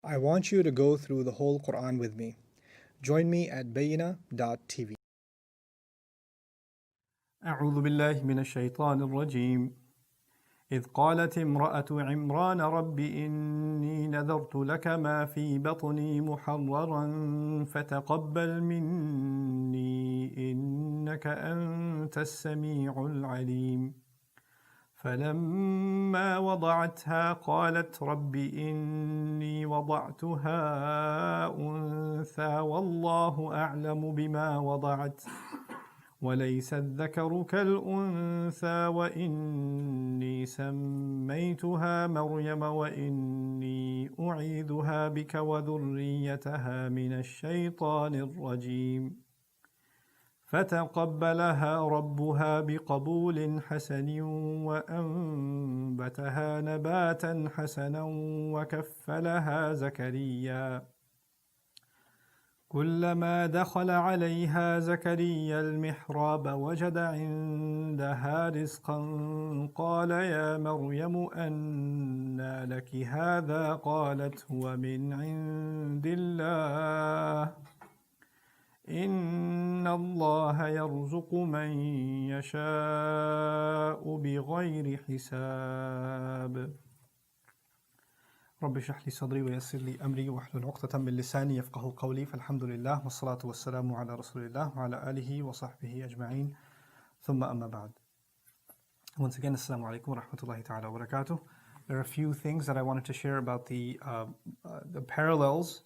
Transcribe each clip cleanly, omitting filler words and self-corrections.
I want you to go through the whole Quran with me. Join me at bayina.tv. أعوذ بالله من الشيطان الرجيم إذ قالت امرأة عمران رب إني نذرت لك ما في بطني محررا فتقبل مني إنك أنت السميع العليم فلما وضعتها قالت رب إني وضعتها أنثى والله أعلم بما وضعت وليس الذكر كالأنثى وإني سميتها مريم وإني أعيذها بك وذريتها من الشيطان الرجيم فتقبلها ربها بقبول حسن وأنبتها نباتا حسنا وكفلها زكريا كلما دخل عليها زكريا المحراب وجد عندها رزقا قال يا مريم أنى لك هذا قالت هو من عند الله إن الله يرزق من يشاء بغير حساب رب اشرح لي صدري ويسر لي أمري واحلل عقدة من لساني يفقهوا قولي فالحمد لله والصلاة والسلام على رسول الله وعلى آله وصحبه أجمعين ثم أما بعد. Once again, Assalamu alaikum wa rahmatullahi ta'ala wa barakatuh. There are a few things that I wanted to share about the parallels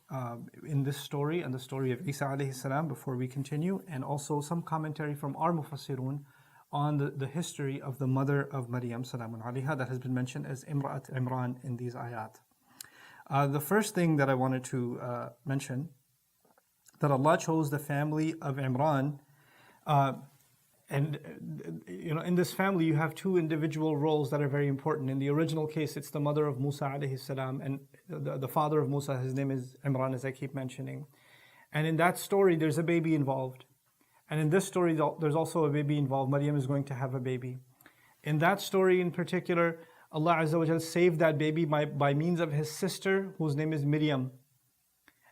in this story and the story of Isa alayhi salam before we continue, and also some commentary from our mufassirun on the history of the mother of Maryam salamun alayha that has been mentioned as Imra'at Imran in these ayat. The first thing that I wanted to mention, that Allah chose the family of Imran, and in this family you have two individual roles that are very important. In the original case, it's the mother of Musa alayhi salam, and the father of Musa, his name is Imran, as I keep mentioning. And in that story, there's a baby involved. And in this story, there's also a baby involved. Maryam is going to have a baby. In that story in particular, Allah Azza wa Jal saved that baby by means of his sister, whose name is Miriam.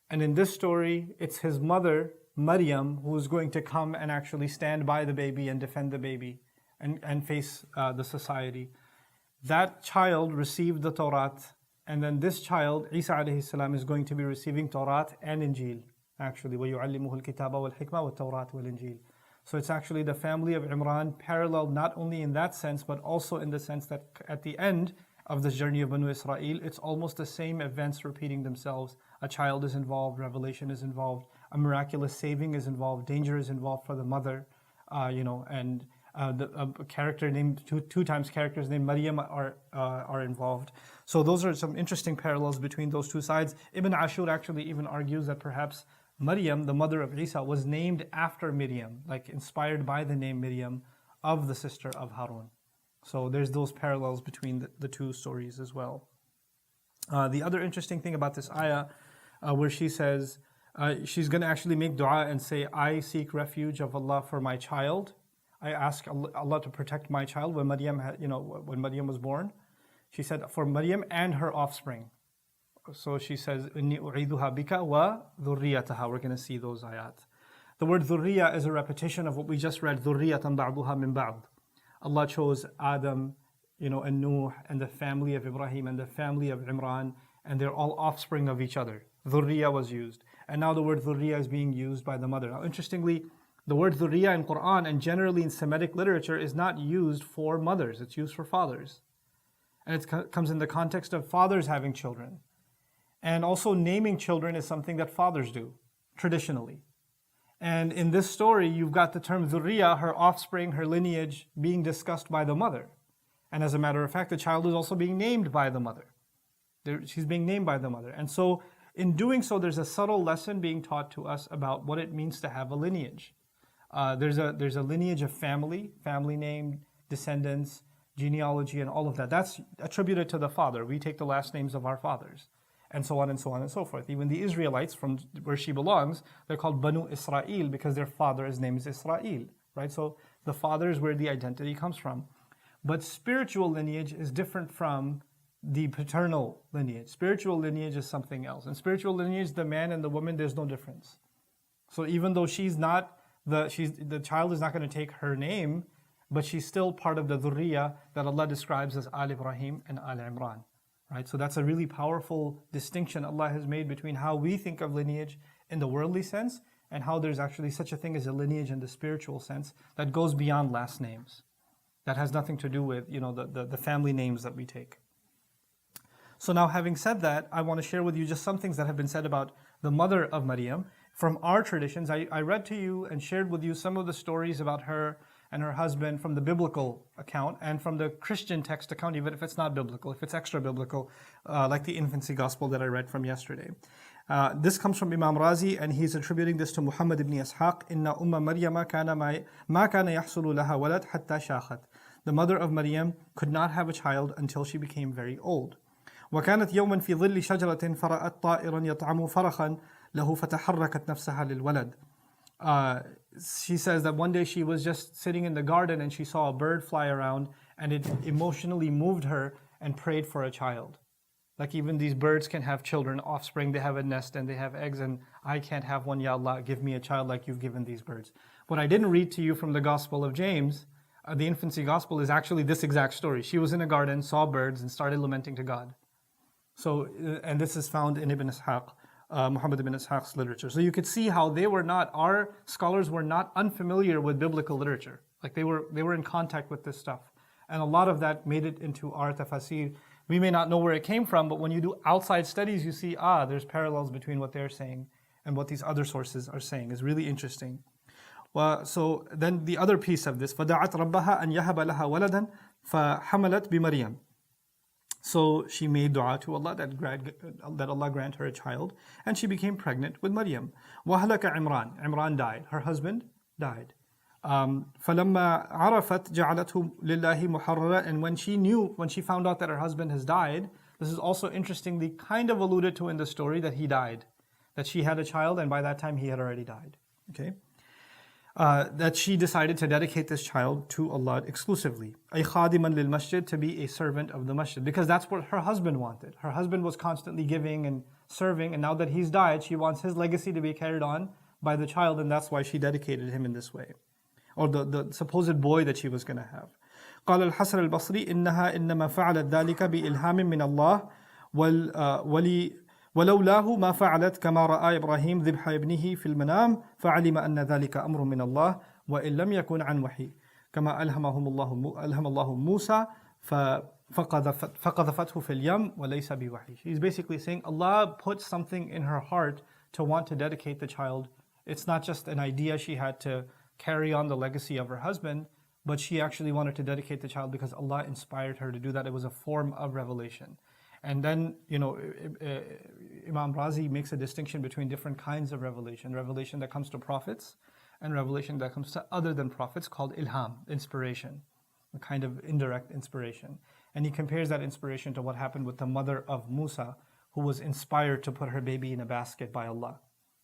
And in this story, it's his mother, Maryam, who is going to come and actually stand by the baby and defend the baby and face the society. That child received the Torah, and then this child, Isa alayhi salam, is going to be receiving Torah and Injil. Actually, وَيُعَلِّمُهُ الْكِتَابَ وَالْحِكْمَةَ وَالتَّوْرَاةَ وَالْإِنجِيلَ. So it's actually the family of Imran paralleled not only in that sense, but also in the sense that at the end of this journey of Banu Israel, it's almost the same events repeating themselves. A child is involved, revelation is involved, a miraculous saving is involved, danger is involved for the mother, and a character named, two times characters named Maryam are involved. So those are some interesting parallels between those two sides. Ibn Ashur actually even argues that perhaps Maryam, the mother of Isa, was named after Miriam, like inspired by the name Miriam of the sister of Harun. So there's those parallels between the two stories as well. The other interesting thing about this ayah, where she says, she's going to actually make dua and say, I seek refuge of Allah for my child. I ask Allah to protect my child. When Maryam was born, she said for Maryam and her offspring. So she says, إِنِّي أُعِيذُهَا بِكَ وَذُرِّيَّتَهَا. We're going to see those ayat. The word dhurriya is a repetition of what we just read, ذُرِّيَّةً بَعْضُهَا مِنْ بَعْضٍ. Allah chose Adam, and Nuh, and the family of Ibrahim, and the family of Imran, and they're all offspring of each other. Dhurriya was used. And now the word dhurriya is being used by the mother. Now interestingly, the word dhurriya in Quran and generally in Semitic literature is not used for mothers, it's used for fathers. And it comes in the context of fathers having children. And also naming children is something that fathers do, traditionally. And in this story, you've got the term dhurriya, her offspring, her lineage, being discussed by the mother. And as a matter of fact, the child is also being named by the mother. She's being named by the mother. And so in doing so, there's a subtle lesson being taught to us about what it means to have a lineage. There's a lineage of family name, descendants, genealogy, and all of that. That's attributed to the father. We take the last names of our fathers, and so on and so on and so forth. Even the Israelites, from where she belongs, they're called Banu Israel because their father's name is Israel, right? So the father is where the identity comes from. But spiritual lineage is different from the paternal lineage. Spiritual lineage is something else. In spiritual lineage, the man and the woman, there's no difference. So even though the child is not going to take her name, but she's still part of the dhurriya that Allah describes as Al Ibrahim and Al Imran. Right? So that's a really powerful distinction Allah has made between how we think of lineage in the worldly sense and how there's actually such a thing as a lineage in the spiritual sense that goes beyond last names. That has nothing to do with the family names that we take. So now, having said that, I want to share with you just some things that have been said about the mother of Maryam. From our traditions, I read to you and shared with you some of the stories about her and her husband from the biblical account and from the Christian text account, even if it's not biblical, if it's extra biblical, like the infancy gospel that I read from yesterday. This comes from Imam Razi, and he's attributing this to Muhammad ibn Ishaq. Inna umma Maryama kana ma kana yahsulu laha walad hatta shakhat. The mother of Maryam could not have a child until she became very old. وكانت يوما في ظل شجرة فرأت طائرا يطعم فرخا له فتحركت نفسها للولد. She says that one day she was just sitting in the garden and she saw a bird fly around and it emotionally moved her and prayed for a child. Like even these birds can have children, offspring, they have a nest and they have eggs, and I can't have one, Ya Allah, give me a child like you've given these birds. What I didn't read to you from the Gospel of James, the infancy gospel, is actually this exact story. She was in a garden, saw birds and started lamenting to God. So, and this is found in Ibn Ishaq, Muhammad ibn Ishaq's literature. So you could see how our scholars were not unfamiliar with biblical literature. Like they were in contact with this stuff. And a lot of that made it into our tafasir. We may not know where it came from, but when you do outside studies, you see, there's parallels between what they're saying and what these other sources are saying. It's really interesting. So then the other piece of this, فَدَعَتْ رَبَّهَا أَنْ يَهَبَ لَهَا وَلَدًا فَحَمَلَتْ بِمَرْيَمَ. So she made dua to Allah that Allah grant her a child, and she became pregnant with Maryam. وَهَلَكَ عِمْرَان. Imran died. Her husband died. فَلَمَّا عَرَفَتْ جَعَلَتْهُ لِلَّهِ مُحَرَّرًا. And when she found out that her husband has died, this is also interestingly kind of alluded to in the story that he died. That she had a child and by that time he had already died. Okay? That she decided to dedicate this child to Allah exclusively. أي خادما للمسجد, to be a servant of the masjid, because that's what her husband wanted. Her husband was constantly giving and serving, and now that he's died, she wants his legacy to be carried on by the child, and that's why she dedicated him in this way, or the supposed boy that she was going to have. قال الحسن البصري إنها إنما فعلت ذلك بإلهام من الله ولولاه ما فعلت كما رأى إبراهيم ذبح ابنه في المنام فعلم أن ذلك أمر من الله وإن لم يكن عن وحي كما ألهم الله موسى فقذفته في اليم وليس بوحي. She's basically saying Allah put something in her heart to want to dedicate the child. It's not just an idea she had to carry on the legacy of her husband, but she actually wanted to dedicate the child because Allah inspired her to do that. It was a form of revelation. And then, Imam Razi makes a distinction between different kinds of revelation. Revelation that comes to prophets and revelation that comes to other than prophets, called ilham, inspiration, a kind of indirect inspiration. And he compares that inspiration to what happened with the mother of Musa, who was inspired to put her baby in a basket by Allah.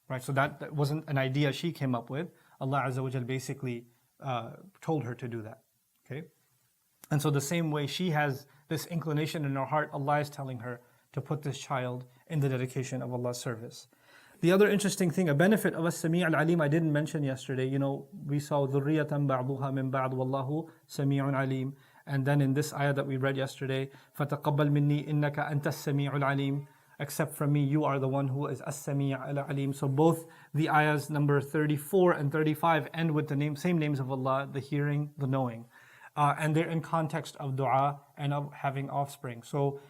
Right? So that wasn't an idea she came up with. Allah Azza wa Jal basically told her to do that. Okay? And so the same way she has this inclination in her heart, Allah is telling her to put this child in the dedication of Allah's service. The other interesting thing, a benefit of as-Sami' al-Alim I didn't mention yesterday, we saw ذُرِّيَّةً بَعْضُهَا مِنْ بَعْضٍ وَاللَّهُ سَمِيعٌ عَلِيمٌ. And then in this ayah that we read yesterday, فَتَقَبَّلْ مِنِّي إِنَّكَ أَنْتَ السَّمِيعُ الْعَلِيمُ. Except from me, you are the one who is as-Sami' al-Alim. So both the ayahs number 34 and 35 end with the same names of Allah, the hearing, the knowing. And they're in context of dua and of having offspring. So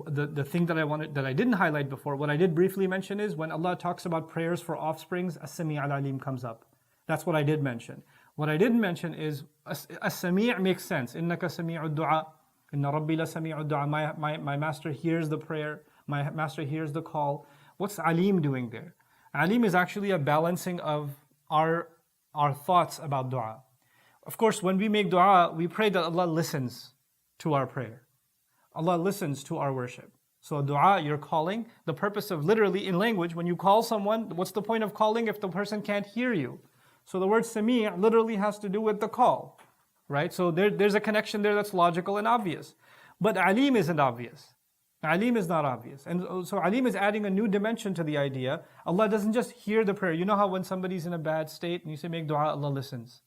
the thing that I didn't highlight before, what I did briefly mention is when Allah talks about prayers for offsprings, as-Sami' al-Alim comes up. That's what I did mention. What I didn't mention is as-Sami' makes sense. Innaka sami'ud du'a. Inna Rabbi la sami'ud du'a. My master hears the prayer. My master hears the call. What's Alim doing there? Alim is actually a balancing of our thoughts about dua. Of course, when we make dua, we pray that Allah listens to our prayer. Allah listens to our worship. So dua, you're calling. The purpose of literally in language, when you call someone, what's the point of calling if the person can't hear you? So the word sami' literally has to do with the call. Right? So there's a connection there that's logical and obvious. But alim isn't obvious. Alim is not obvious. And so Alim is adding a new dimension to the idea. Allah doesn't just hear the prayer. You know how when somebody's in a bad state and you say make dua, Allah listens.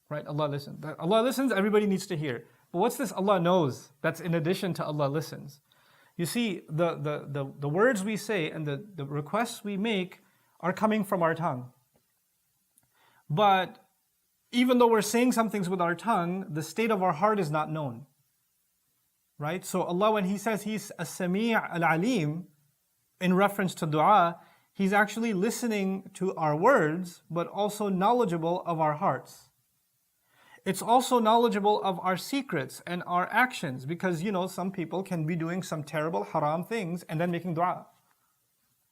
Right? Allah listens. Allah listens, everybody needs to hear. But what's this Allah knows? That's in addition to Allah listens. You see, the words we say and the requests we make are coming from our tongue. But even though we're saying some things with our tongue, the state of our heart is not known. Right? So Allah, when He says He's as-Sami' al-Alim, in reference to dua, He's actually listening to our words, but also knowledgeable of our hearts. It's also knowledgeable of our secrets and our actions, because some people can be doing some terrible haram things and then making dua.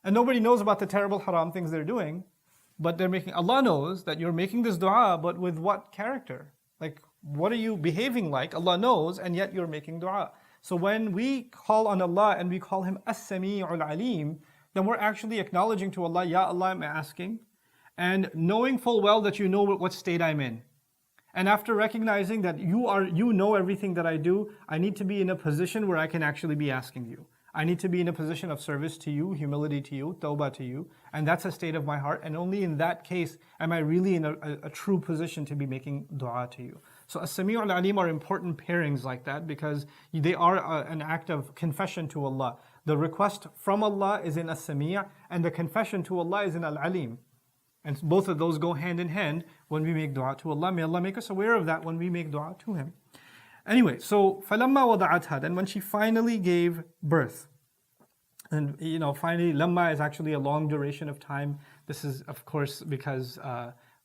And nobody knows about the terrible haram things they're doing, but Allah knows that you're making this dua, but with what character? Like, what are you behaving like? Allah knows, and yet you're making dua. So when we call on Allah and we call Him as-Sami'ul Alim, then we're actually acknowledging to Allah, Ya Allah, I'm asking, and knowing full well that you know what state I'm in. And after recognizing that you know everything that I do, I need to be in a position where I can actually be asking you. I need to be in a position of service to you, humility to you, tawbah to you. And that's a state of my heart. And only in that case am I really in a true position to be making dua to you. So as-Sami'u al-Alim are important pairings like that, because they are an act of confession to Allah. The request from Allah is in as-Sami', and the confession to Allah is in al-Alim. And both of those go hand in hand when we make dua to Allah. May Allah make us aware of that when we make dua to Him. Anyway, so فَلَمَّا وَضَعَتْهَا, then when she finally gave birth. And finally, lamma is actually a long duration of time. This is, of course, because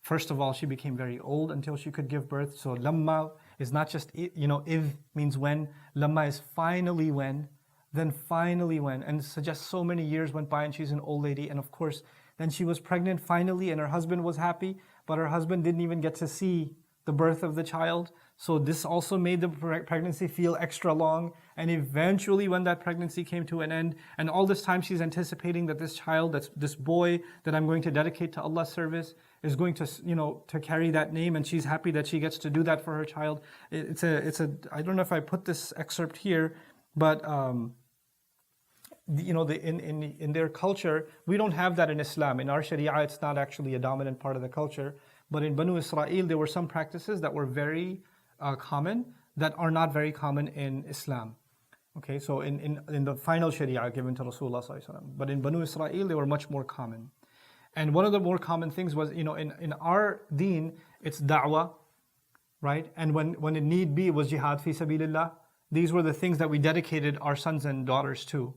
first of all, she became very old until she could give birth. So lamma is not just, idh means when. Lamma is finally when. Then finally when. And suggests so many years went by and she's an old lady. And of course, then she was pregnant finally and her husband was happy. But her husband didn't even get to see the birth of the child. So this also made the pregnancy feel extra long. And eventually when that pregnancy came to an end, and all this time she's anticipating that this child, this boy that I'm going to dedicate to Allah's service, is going to, to carry that name, and she's happy that she gets to do that for her child. I don't know if I put this excerpt here, but in their culture, we don't have that in Islam. In our Sharia, it's not actually a dominant part of the culture. But in Banu Israel, there were some practices that were very common that are not very common in Islam. Okay, so in the final Sharia given to Rasulullah sallallahu alaihi wasallam, but in Banu Israel, they were much more common. And one of the more common things was, in our deen, it's da'wah, right? And when it need be, it was jihad fi sabilillah. These were the things that we dedicated our sons and daughters to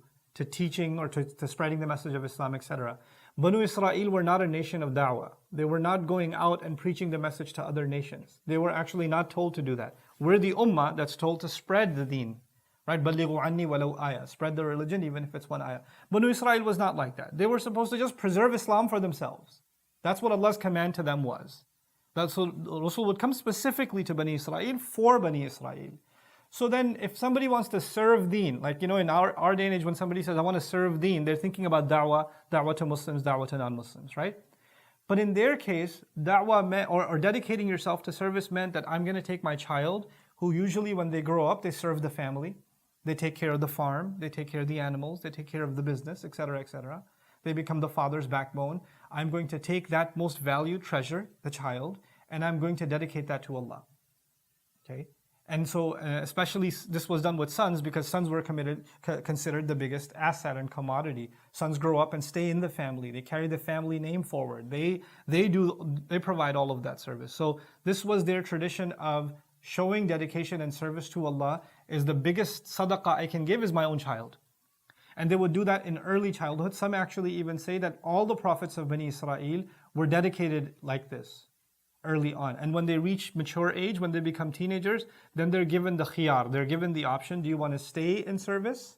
teaching or to spreading the message of Islam, etc. Banu Israel were not a nation of da'wah. They were not going out and preaching the message to other nations. They were actually not told to do that. We're the ummah that's told to spread the deen. Right? بَلِّغُوا عَنِّي وَلَوْ آيَةً. Spread the religion even if it's one ayah. Banu Israel was not like that. They were supposed to just preserve Islam for themselves. That's what Allah's command to them was. So Rasul would come specifically to Bani Israel for Bani Israel. So then if somebody wants to serve deen, like in our day and age when somebody says, I want to serve deen, they're thinking about da'wah to Muslims, da'wah to non-Muslims, right? But in their case, da'wah meant, or dedicating yourself to service meant that I'm going to take my child, who usually when they grow up, they serve the family. They take care of the farm, they take care of the animals, they take care of the business, etc., etc. They become the father's backbone. I'm going to take that most valued treasure, the child, and I'm going to dedicate that to Allah. Okay? And so, especially this was done with sons, because sons were considered the biggest asset and commodity. Sons grow up and stay in the family. They carry the family name forward. They provide all of that service. So this was their tradition of showing dedication and service to Allah. Is the biggest sadaqah I can give is my own child. And they would do that in early childhood. Some actually even say that all the prophets of Bani Israel were dedicated like this early on. And when they reach mature age, when they become teenagers, then they're given the khiyar. They're given the option, do you want to stay in service?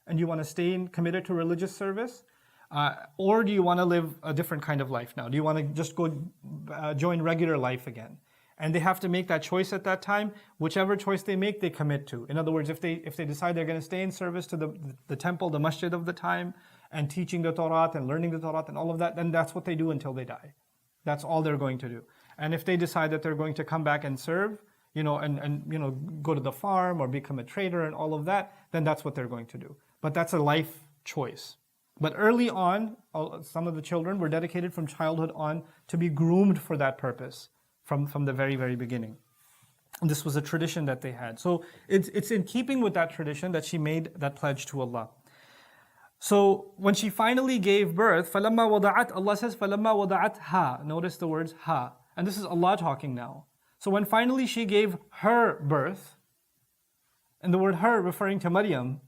And you want to stay committed to religious service? Or do you want to live a different kind of life now? Do you want to just go join regular life again? And they have to make that choice at that time. Whichever choice they make, they commit to. In other words, if they decide they're going to stay in service to the temple, the masjid of the time, and teaching the Torah and learning the Torah and all of that, then that's what they do until they die. That's all they're going to do. And if they decide that they're going to come back and serve, and go to the farm or become a trader and all of that, then that's what they're going to do. but that's a life choice. But early on, some of the children were dedicated from childhood on to be groomed for that purpose from the very, very beginning. And this was a tradition that they had. So it's in keeping with that tradition that she made that pledge to Allah. So when she finally gave birth, فَلَمَّا وَضَعَتْ, Allah says, فَلَمَّا وَضَعَتْهَا. Notice the words ha. And this is Allah talking now. So when finally she gave her birth, and the word her referring to Maryam,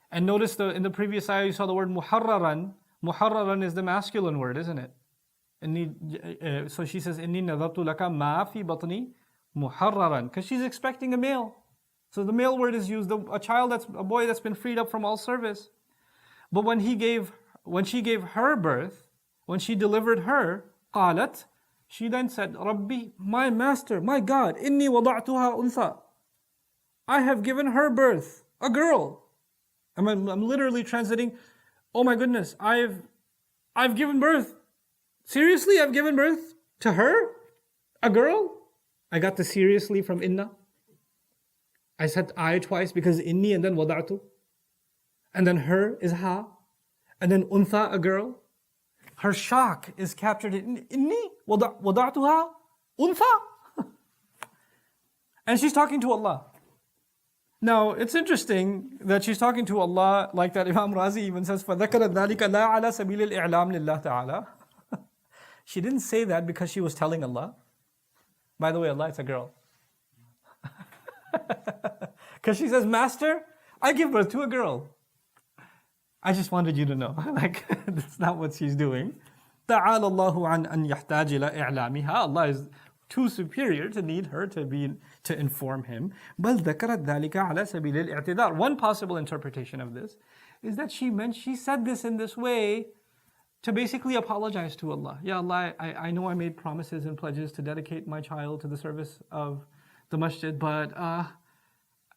and notice in the previous ayah you saw the word muharraran. Muharraran is the masculine word, isn't it? So she says, إِنِّي نَذَرْتُ لَكَ مَا فِي بَطْنِي muharraran, because she's expecting a male. So the male word is used, a boy that's been freed up from all service. But when she gave her birth, when she delivered her, قالت, she then said, Rabbi, my master, my God, إِنِّي وَضَعْتُهَا أُنْثَى, I have given her birth, a girl. I'm literally translating, oh my goodness, I've given birth. Seriously, I've given birth to her? A girl? I got the seriously from inna. I said I twice because inni and then wada'tu. And then her is ha. And then untha, a girl. Her shock is captured in inni wada'tuha untha. And she's talking to Allah. Now, it's interesting that she's talking to Allah like that. Imam Razi even says, فَذَكَرَتْ ذَلِكَ لَا عَلَى سَبِيلِ الْإِعْلَامِ لِلَّهِ تَعَالَى. She didn't say that because she was telling Allah. By the way, Allah, it's a girl. Because she says, Master, I give birth to a girl. I just wanted you to know. Like, that's not what she's doing. تَعَالَ اللَّهُ عَنْ أَنْ يَحْتَاجِ إِلَى إِعْلَامِهَا. Allah is too superior to need her to inform him. بَلْ ذَكَرَتْ ذَلِكَ عَلَى سَبِيلِ الْإِعْتِذَارِ. One possible interpretation of this is that she said this in this way to basically apologize to Allah. Ya Allah, I know I made promises and pledges to dedicate my child to the service of the masjid, but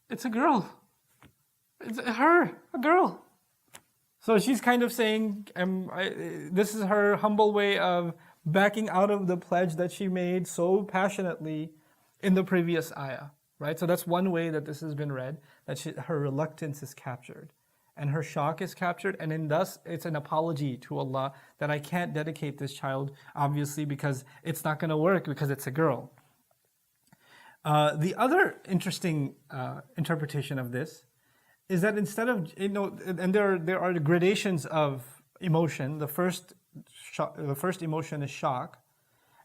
it's a girl. It's her, a girl. So she's kind of saying, this is her humble way of backing out of the pledge that she made so passionately in the previous ayah, right? So that's one way that this has been read, that her reluctance is captured. And her shock is captured, and in thus it's an apology to Allah that I can't dedicate this child, obviously, because it's not going to work because it's a girl. The other interesting interpretation of this is that instead of, and there are gradations of emotion. The first emotion is shock,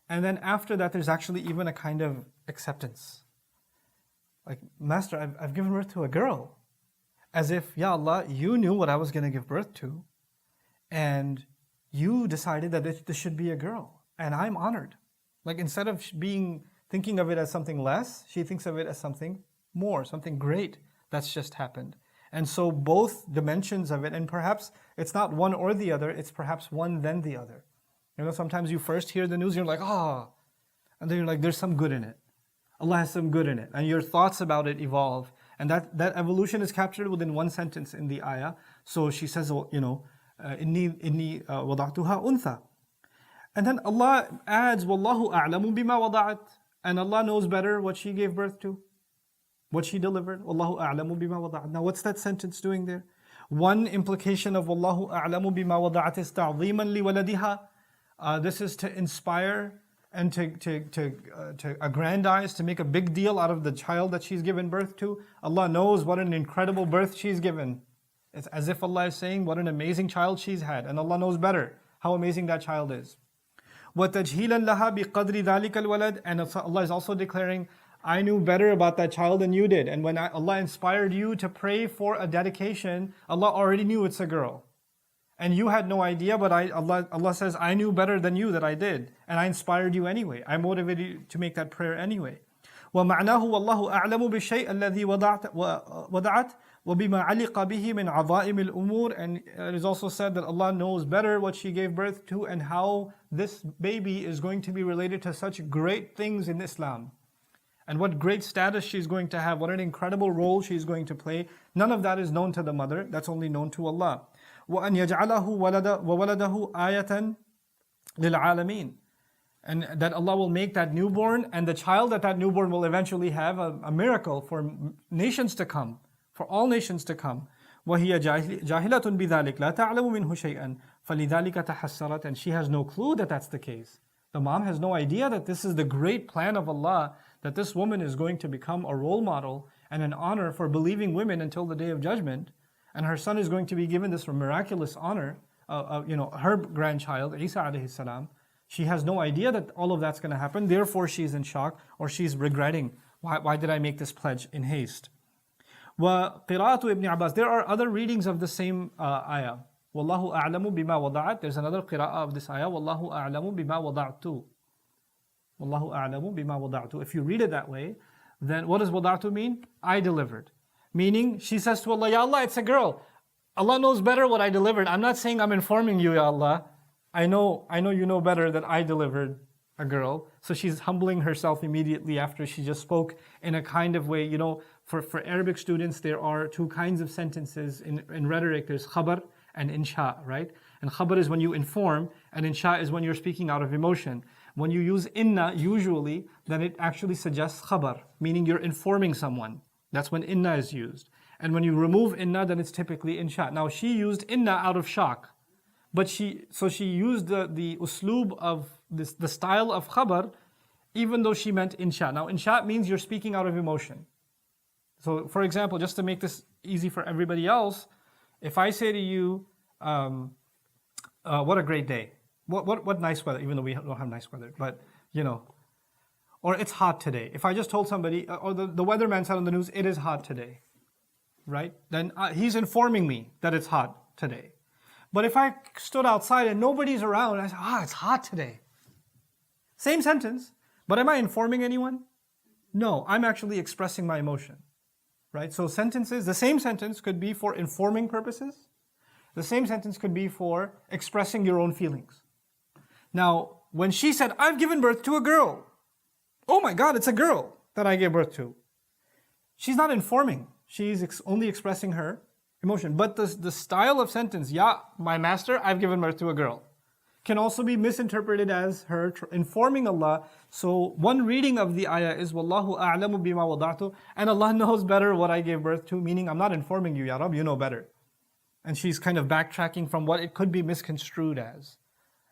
and then after that there's actually even a kind of acceptance. Like, Master, I've given birth to a girl. As if, Ya Allah, you knew what I was going to give birth to, and you decided that this should be a girl, and I'm honored. Like, instead of thinking of it as something less, she thinks of it as something more, something great that's just happened. And so both dimensions of it, and perhaps it's not one or the other, it's perhaps one then the other. Sometimes you first hear the news, you're like, and then you're like, there's some good in it. Allah has some good in it. And your thoughts about it evolve. And that evolution is captured within one sentence in the ayah. So she says, inni wada'tuha untha. And then Allah adds, Wallahu a'lamu bima wada'at. And Allah knows better what she gave birth to, what she delivered. Wallahu a'lamu bima wada'at. Now what's that sentence doing there? One implication of Wallahu a'lamu bima wada'at is ta'ziman li waladiha. This is to inspire and to aggrandize, to make a big deal out of the child that she's given birth to. Allah knows what an incredible birth she's given. It's as if Allah is saying, what an amazing child she's had. And Allah knows better how amazing that child is. وَتَجْهِيلًا لَهَا بِقَدْرِ ذَلِكَ الْوَلَدِ. And Allah is also declaring, I knew better about that child than you did. And when Allah inspired you to pray for a dedication, Allah already knew it's a girl. And you had no idea, but Allah says, I knew better than you that I did. And I inspired you anyway. I motivated you to make that prayer anyway. وَمَعْنَاهُ وَاللَّهُ أَعْلَمُ بِالشَّيْءِ الَّذِي وَضَعَتْ وَبِمَا عَلِقَ بِهِ مِنْ عَظَائِمِ الْأُمُورِ. And it is also said that Allah knows better what she gave birth to and how this baby is going to be related to such great things in Islam. And what great status she's going to have, what an incredible role she's going to play. None of that is known to the mother, that's only known to Allah. وَأَنْ يَجْعَلَهُ وَوَلَدَهُ آيَةً لِلْعَالَمِينَ. And that Allah will make that newborn and the child that newborn will eventually have a miracle for nations to come, for all nations to come. وهي جاهلة بذلك لا تعلم منه شيئا فلذلك تحسرت, and she has no clue that that's the case. The mom has no idea that this is the great plan of Allah, that this woman is going to become a role model and an honor for believing women until the Day of Judgment, and her son is going to be given this miraculous honor, her grandchild, Isa alayhi salam. She has no idea that all of that's going to happen, therefore she's in shock, or she's regretting, why did I make this pledge in haste? وَقِرَاءَةُ Ibn Abbas. There are other readings of the same ayah. وَاللَّهُ أَعْلَمُ بِمَا وَضَعَتْ. There's another qira'ah of this ayah. وَاللَّهُ أَعْلَمُ بِمَا وَضَعْتُ. وَاللَّهُ أَعْلَمُ بِمَا وَضَعْتُ. If you read it that way, then what does وَضَعْتُ mean? I delivered. Meaning, she says to Allah, Ya Allah, it's a girl. Allah knows better what I delivered. I'm not saying I'm informing you, Ya Allah. I know you know better that I delivered a girl. So she's humbling herself immediately after she just spoke in a kind of way, for Arabic students, there are two kinds of sentences in rhetoric. There's khabar and insha, right? And khabar is when you inform, and insha is when you're speaking out of emotion. When you use inna, usually, then it actually suggests khabar, meaning you're informing someone. That's when inna is used. And when you remove inna, then it's typically insha. Now she used inna out of shock, but she used the usloob of this, the style of khabar, even though she meant insha. Now insha means you're speaking out of emotion. So for example, just to make this easy for everybody else, if I say to you, what a great day. What nice weather, even though we don't have nice weather, but or it's hot today. If I just told somebody, or the weatherman said on the news, it is hot today, right? Then he's informing me that it's hot today. But if I stood outside and nobody's around, and I said, it's hot today. Same sentence, but am I informing anyone? No, I'm actually expressing my emotion, right? So sentences, the same sentence could be for informing purposes. The same sentence could be for expressing your own feelings. Now, when she said, I've given birth to a girl. Oh my God, it's a girl that I gave birth to. She's not informing. She's only expressing her emotion. But the style of sentence, Ya, my master, I've given birth to a girl, can also be misinterpreted as her informing Allah. So one reading of the ayah is, Wallahu a'lamu bima wada'tu, and Allah knows better what I gave birth to, meaning I'm not informing you, Ya Rab, you know better. And she's kind of backtracking from what it could be misconstrued as.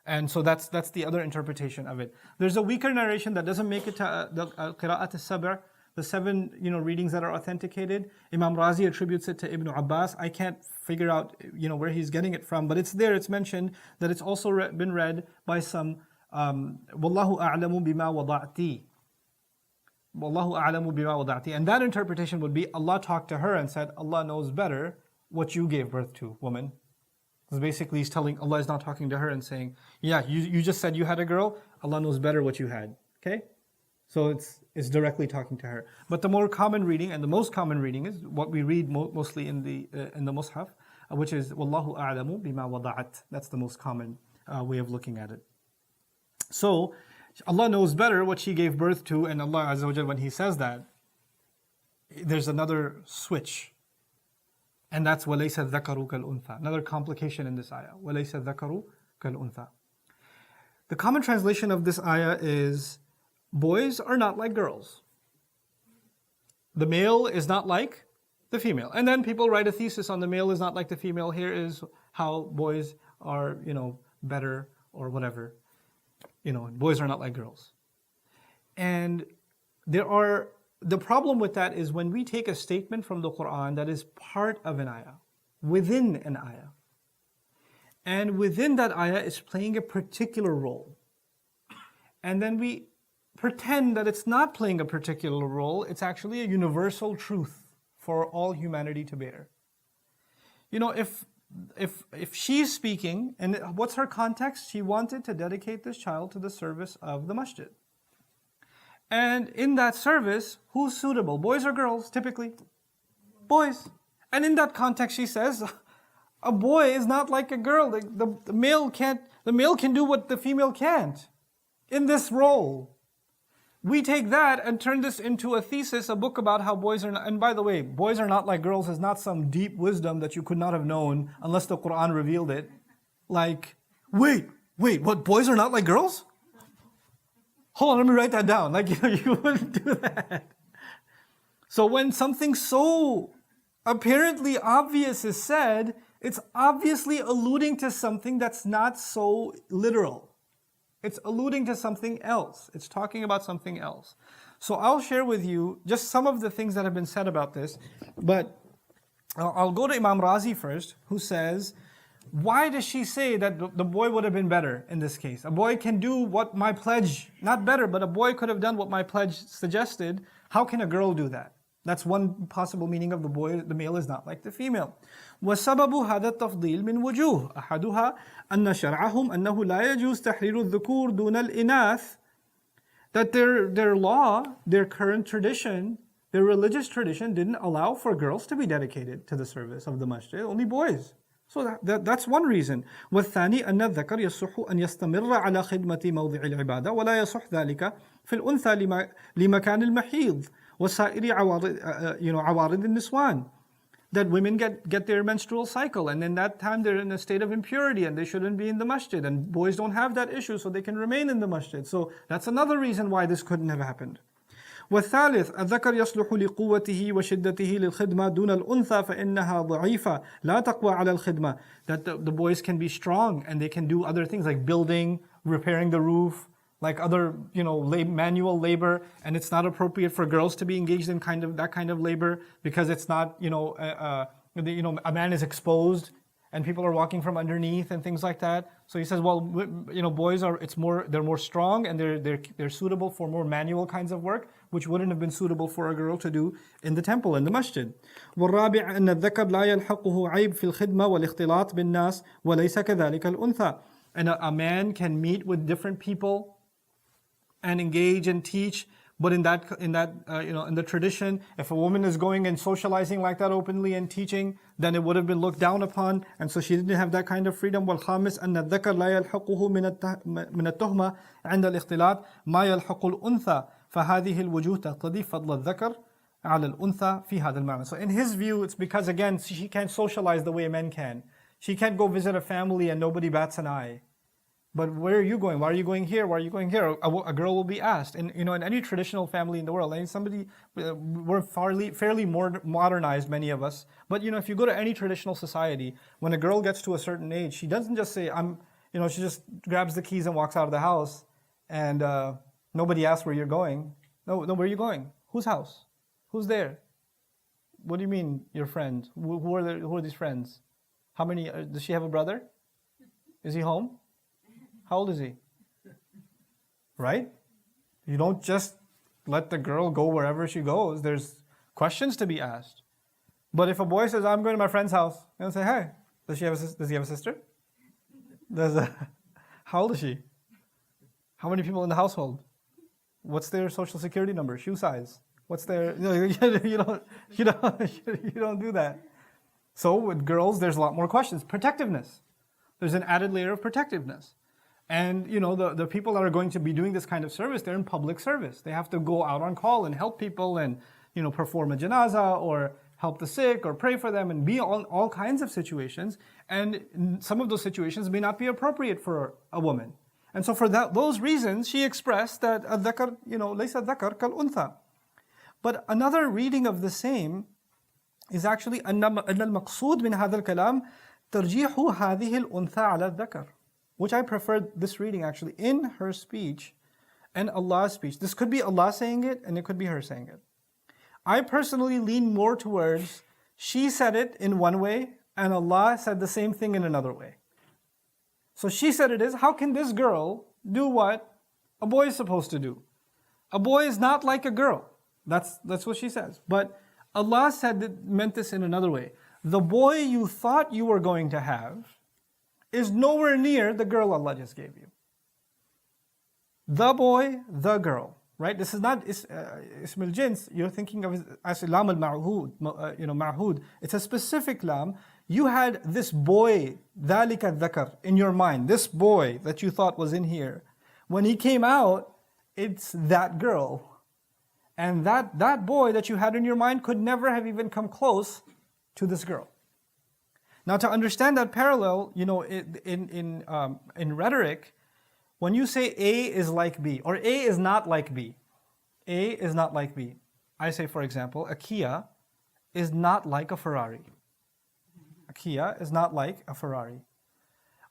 And so that's the other interpretation of it. There's a weaker narration that doesn't make it to the qira'at al-sab', the 7 readings that are authenticated. Imam Razi attributes it to Ibn Abbas. I can't figure out where he's getting it from, but it's there. It's mentioned that it's also been read by some. Wallahu a'lamu bima wada'ti. Wallahu a'lamu bima wada'ti. And that interpretation would be Allah talked to her and said, Allah knows better what you gave birth to, woman. Because basically he's telling, Allah is not talking to her and saying, yeah, you just said you had a girl, Allah knows better what you had. Okay? So it's directly talking to her. But the more common reading, and the most common reading, is what we read mostly in the Mus'haf, which is Wallahu a'lamu bima wada'at. That's the most common way of looking at it. So Allah knows better what she gave birth to, and Allah Azza wa Jal, when He says that, there's another switch. And that's وَلَيْسَ الذَّكَرُ كَالْأُنْثَى. Another complication in this ayah. وَلَيْسَ الذَّكَرُ كَالْأُنْثَى. The common translation of this ayah is, boys are not like girls. The male is not like the female. And then people write a thesis on the male is not like the female. Here is how boys are, better or whatever. Boys are not like girls. And the problem with that is when we take a statement from the Qur'an that is part of an ayah, within an ayah, and within that ayah is playing a particular role, and then we pretend that it's not playing a particular role, it's actually a universal truth for all humanity to bear. If she's speaking, and what's her context? She wanted to dedicate this child to the service of the masjid. And in that service, who's suitable? Boys or girls, typically? Boys. And in that context, she says, a boy is not like a girl. The male can do what the female can't in this role. We take that and turn this into a thesis, a book about how boys are not, and by the way, boys are not like girls is not some deep wisdom that you could not have known unless the Qur'an revealed it. Like, wait, what, boys are not like girls? Hold on, let me write that down. You wouldn't do that. So when something so apparently obvious is said, it's obviously alluding to something that's not so literal. It's alluding to something else. It's talking about something else. So I'll share with you just some of the things that have been said about this, but I'll go to Imam Razi first, who says, why does she say that the boy would have been better in this case? A boy can do what my pledge, not better, but a boy could have done what my pledge suggested. How can a girl do that? That's one possible meaning of the boy. The male is not like the female. وسبب هذا التفضيل من وجوه أحدها أن شرعهم أنه لا يجوز تحرير الذكور دون الإناث. That their law, their current tradition, their religious tradition didn't allow for girls to be dedicated to the service of the masjid, only boys. So that's one reason. والثاني أن الذكر يصح أن يستمر على خدمة موضع العبادة ولا يصح ذلك في الأنثى لمكان المحيض وسائر عوارض النسوان. That women get their menstrual cycle, and in that time they're in a state of impurity and they shouldn't be in the masjid, and boys don't have that issue, so they can remain in the masjid. So that's another reason why this couldn't have happened. والثالث الذكر يصلح لقوته وشدته للخدمة دون الأنثى فإنها ضعيفة لا تقوى على الخدمة. That the boys can be strong and they can do other things like building, repairing the roof, like other manual labor, and it's not appropriate for girls to be engaged in that kind of labor because it's not a man is exposed and people are walking from underneath and things like that. So he says, well, boys they're more strong and they're suitable for more manual kinds of work, which wouldn't have been suitable for a girl to do in the temple, in the masjid. والرابع أن الذكر لا يلحقه عيب في الخدمة والاختلاط بالناس وليس كذلك الأنثى. And a man can meet with different people and engage and teach, but in the tradition, if a woman is going and socializing like that openly and teaching, then it would have been looked down upon, and so she didn't have that kind of freedom. والخامس أن الذكر لا يلحقه من التهمة عند الاختلاط ما يلحق الأنثى فهذه الوجوه تقتضي فضل الذكر على الأنثى في هذا المعنى. So in his view, it's because again she can't socialize the way men can. She can't go visit a family and nobody bats an eye. But where are you going? Why are you going here? Why are you going here? A girl will be asked. And in any traditional family in the world, we're fairly more modernized, many of us. But if you go to any traditional society, when a girl gets to a certain age, she doesn't just say, she just grabs the keys and walks out of the house, and nobody asks where you're going. No, where are you going? Whose house? Who's there? What do you mean, your friends? Who are these friends? How many? Does she have a brother? Is he home? How old is he? Right? You don't just let the girl go wherever she goes. There's questions to be asked. But if a boy says, I'm going to my friend's house, and say, hey, does he have a sister? How old is she? How many people in the household? What's their social security number? Shoe size? What's their... You don't do that. So with girls, there's a lot more questions. Protectiveness. There's an added layer of protectiveness. And the people that are going to be doing this kind of service, they're in public service. They have to go out on call and help people and perform a janazah or help the sick or pray for them and be on all kinds of situations. And some of those situations may not be appropriate for a woman. And so for those reasons, she expressed that الذكر ليس الذكر كالأنثى. But another reading of the same is actually أن المقصود من هذا الكلام ترجيح هذه الأنثى على الذكر. Which I prefer this reading actually in her speech and Allah's speech. This could be Allah saying it and it could be her saying it. I personally lean more towards she said it in one way and Allah said the same thing in another way. So she said it is, how can this girl do what a boy is supposed to do? A boy is not like a girl. That's what she says. But Allah meant this in another way. The boy you thought you were going to have is nowhere near the girl Allah just gave you. The boy, the girl, right? This is not ism al-jins. You're thinking of as lam al-ma'hud, ma'hud. It's a specific lam. You had this boy, ذَلِكَ الذَّكَرْ, in your mind. This boy that you thought was in here. When he came out, it's that girl. And that boy that you had in your mind could never have even come close to this girl. Now, to understand that parallel, in rhetoric, when you say A is like B, or A is not like B, A is not like B. I say, for example, a Kia is not like a Ferrari. A Kia is not like a Ferrari.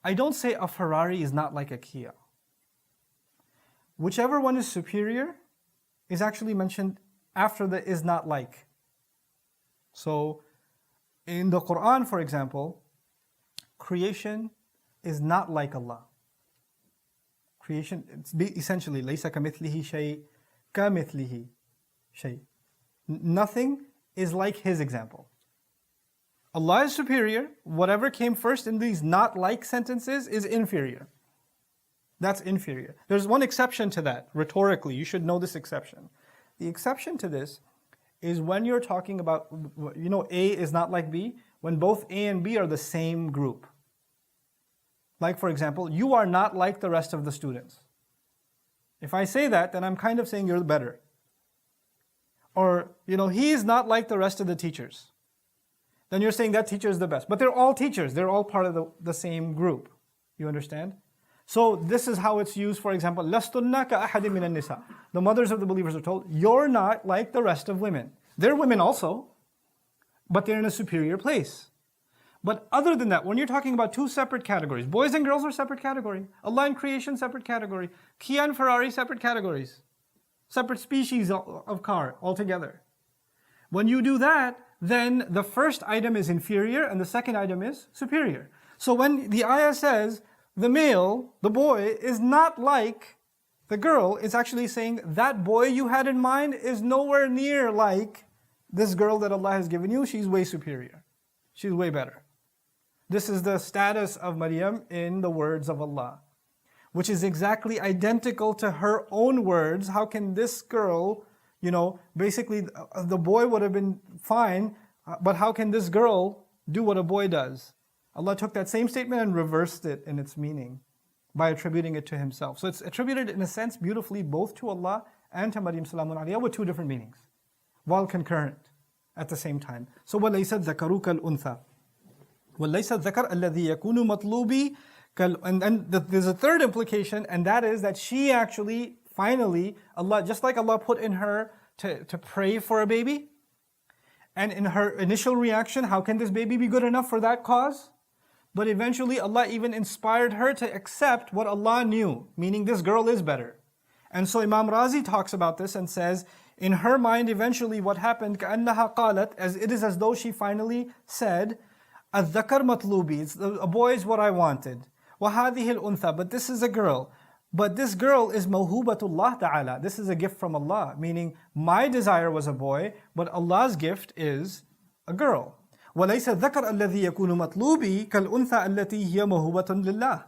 I don't say a Ferrari is not like a Kia. Whichever one is superior is actually mentioned after the is not like. So in the Quran, for example, creation is not like Allah. Creation, it's essentially لَيْسَ كَمِثْلِهِ شَيْءٍ كَمِثْلِهِ شَيْءٍ. Nothing is like His example. Allah is superior. Whatever came first in these not like sentences is inferior. That's inferior. There's one exception to that, rhetorically. You should know this exception. The exception to this is when you're talking about, A is not like B, when both A and B are the same group. Like, for example, you are not like the rest of the students. If I say that, then I'm kind of saying you're better. Or, he is not like the rest of the teachers. Then you're saying that teacher is the best. But they're all teachers. They're all part of the same group. You understand? So this is how it's used, for example, لَسْتُنَّ كَأَحَدٍ مِنَ النِّسَاءِ. The mothers of the believers are told, you're not like the rest of women. They're women also, but they're in a superior place. But other than that, when you're talking about two separate categories, boys and girls are separate category. Allah and creation, separate category. Kia and Ferrari, separate categories. Separate species of car altogether. When you do that, then the first item is inferior and the second item is superior. So when the ayah says, the male, the boy, is not like the girl, it's actually saying that boy you had in mind is nowhere near like this girl that Allah has given you. She's way superior. She's way better. This is the status of Maryam in the words of Allah, which is exactly identical to her own words. How can this girl, basically the boy would have been fine, but how can this girl do what a boy does? Allah took that same statement and reversed it in its meaning by attributing it to Himself. So it's attributed in a sense beautifully both to Allah and to Maryam salamun alayha with two different meanings, while concurrent at the same time. So وَلَيْسَ الذَّكَرُ كَالْأُنْثَى وَلَيْسَ الذَّكَرُ الَّذِي يَكُونُ مَطْلُوبِي and there's a third implication, and that is that she actually, finally, Allah, just like Allah put in her to pray for a baby, and in her initial reaction, how can this baby be good enough for that cause? But eventually Allah even inspired her to accept what Allah knew, meaning this girl is better. And so Imam Razi talks about this and says, in her mind eventually what happened, كَأَنَّهَا قَالَتْ, as it is as though she finally said, الذَّكَرْ مَطْلُوبِي, a boy is what I wanted. وَهَذِهِ الْأُنْثَى, but this is a girl. But this girl is mawhubatullah ta'ala. This is a gift from Allah, meaning my desire was a boy, but Allah's gift is a girl. وَلَيْسَ الذَّكَرْ الَّذِي يَكُونُ مَطْلُوبِي كَالْأُنْثَى الَّتِي هِيَ مَوْهُوبَةٌ لِلَّهِ.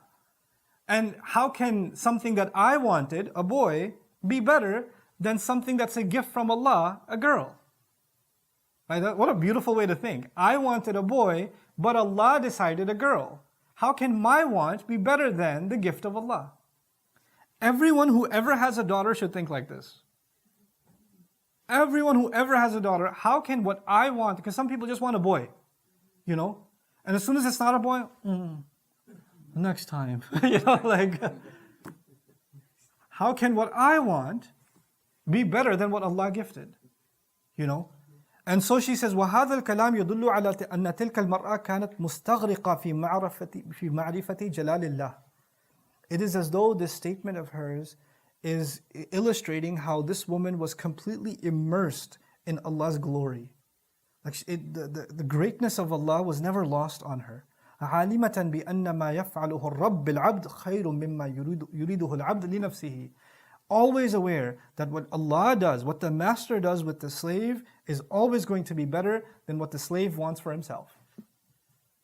And how can something that I wanted, a boy, be better than something that's a gift from Allah, a girl? Right? What a beautiful way to think. I wanted a boy, but Allah decided a girl. How can my want be better than the gift of Allah? Everyone who ever has a daughter should think like this. Everyone who ever has a daughter, how can what I want, because some people just want a boy, and as soon as it's not a boy, next time, how can what I want be better than what Allah gifted, And so she says, وَهَذَا الْكَلَامِ يَدُلُّ عَلَى أَنَّ تِلْكَ الْمَرْأَةَ كَانَتْ مُسْتَغْرِقَةً فِي مَعْرِفَةِ جَلَالِ اللَّهِ. It is as though this statement of hers is illustrating how this woman was completely immersed in Allah's glory. The greatness of Allah was never lost on her. عَالِمَةً بِأَنَّ مَا يَفْعَلُهُ الرَّبُّ الْعَبْدِ خَيْرٌ مِمَّا يُرِيدُهُ الْعَبْدُ لِنَفْسِهِ. Always aware that what Allah does, what the master does with the slave, is always going to be better than what the slave wants for himself.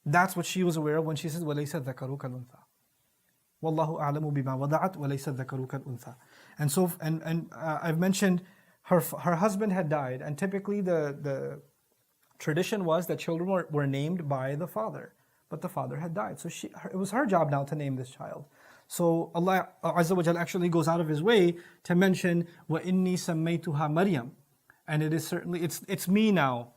That's what she was aware of when she says, وَلَيْسَ الذَّكَرُ كَالْأُنْثَى. وَاللَّهُ أَعْلَمُ بِمَا وَضَعَتْ وَلَيْسَ الذَّكَرُ كَالْأُنْثَى. And so, I've mentioned her husband had died, and typically the tradition was that children were named by the father, but the father had died. So it was her job now to name this child. So Allah Azza wa Jal actually goes out of His way to mention وَإِنِّي سَمَّيْتُهَا مَرْيَمَ, and it is certainly it's me now,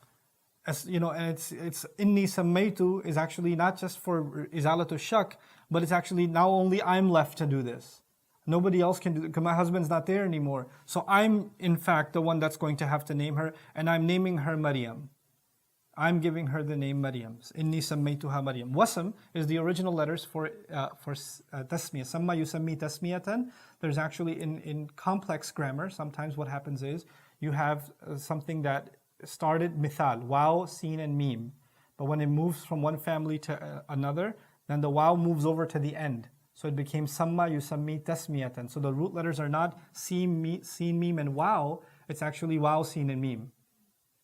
and it's إِنِّي سَمَّيْتُ is actually not just for izalatu shak, but it's actually now only I'm left to do this. Nobody else can do it because my husband's not there anymore. So I'm in fact the one that's going to have to name her, and I'm naming her Maryam. I'm giving her the name Maryam. Inni sammaytuha Maryam. Wasm is the original letters for tasmiyah. Samma yusammi tasmiyatan. There's actually in complex grammar, sometimes what happens is you have something that started mithal, waw, sin, and meme. But when it moves from one family to another, then the waw moves over to the end. So it became samma yusammi tasmiyatan. So the root letters are not sin, meme, and waw. It's actually waw, sin, and meme.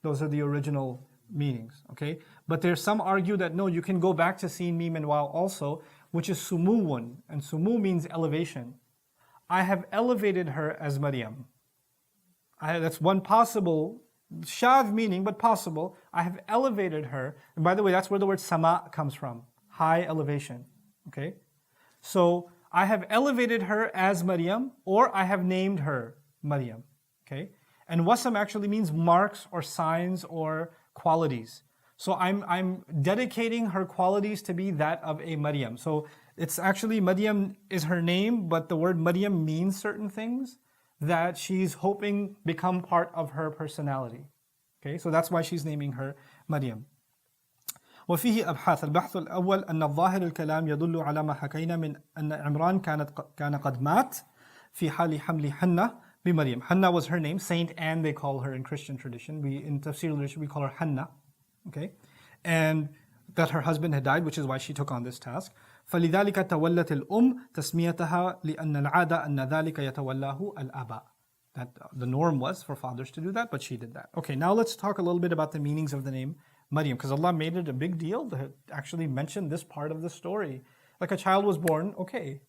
Those are the original meanings, okay? But there's some argue that no, you can go back to sin, meme, and waw also, which is sumuwun. And sumu means elevation. I have elevated her as Maryam. That's one possible shadh meaning, but possible. I have elevated her. And by the way, that's where the word sama comes from. High elevation, okay? So I have elevated her as Maryam, or I have named her Maryam, okay? And wasam actually means marks or signs or qualities. So I'm dedicating her qualities to be that of a Maryam. So it's actually Maryam is her name, but the word Maryam means certain things that she's hoping become part of her personality. Okay, so that's why she's naming her Maryam. وفيه أبحاث. البحث الأول أن الظاهر الكلام يدل على ما حكينا من أن عمران كان قد مات في حال حمل حنة بمريم. Hannah was her name, Saint Anne they call her in Christian tradition. In Tafsir literature we call her Hannah. Okay, and that her husband had died, which is why she took on this task. فلذلك تولت الأم تسميتها لأن العادة أن ذلك يتولاه الآباء. That the norm was for fathers to do that, but she did that. Okay, now let's talk a little bit about the meanings of the name Maryam, because Allah made it a big deal to actually mention this part of the story. Like a child was born, okay,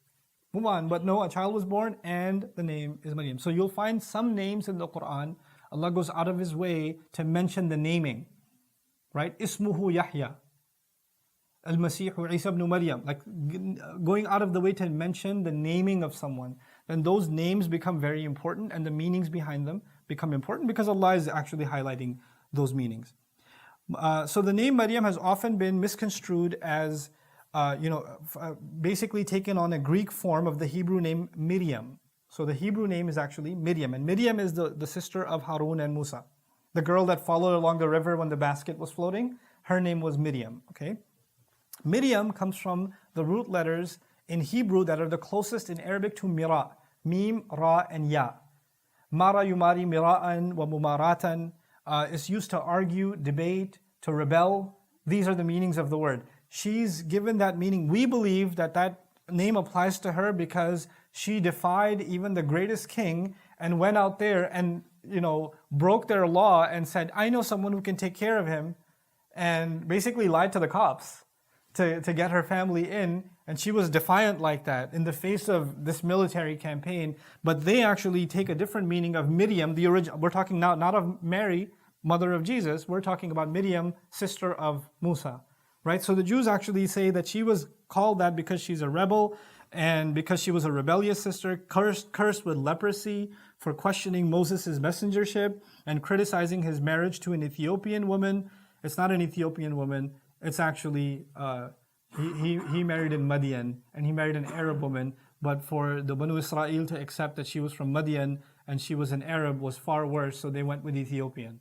move on. But no, a child was born and the name is Maryam. So you'll find some names in the Quran, Allah goes out of His way to mention the naming. Right? Ismuhu Yahya. Al-Masihu Isa ibn Maryam. Like going out of the way to mention the naming of someone. Then those names become very important and the meanings behind them become important because Allah is actually highlighting those meanings. So the name Maryam has often been misconstrued as basically taken on a Greek form of the Hebrew name Miriam. So the Hebrew name is actually Miriam, and Miriam is the sister of Harun and Musa. The girl that followed along the river when the basket was floating, her name was Miriam, okay? Miriam comes from the root letters in Hebrew that are the closest in Arabic to mira, mim, ra, and ya. Mara yumari mira'an wa mumaratan is used to argue, debate, to rebel. These are the meanings of the word. She's given that meaning. We believe that that name applies to her because she defied even the greatest king and went out there and broke their law and said, I know someone who can take care of him, and basically lied to the cops to get her family in. And she was defiant like that in the face of this military campaign. But they actually take a different meaning of Miriam, the original. We're talking now not of Mary, mother of Jesus. We're talking about Miriam, sister of Musa. Right? So the Jews actually say that she was called that because she's a rebel and because she was a rebellious sister, cursed with leprosy for questioning Moses' messengership and criticizing his marriage to an Ethiopian woman. It's not an Ethiopian woman. It's actually, he married in Madian and he married an Arab woman. But for the Banu Israel to accept that she was from Madian and she was an Arab was far worse, so they went with Ethiopian.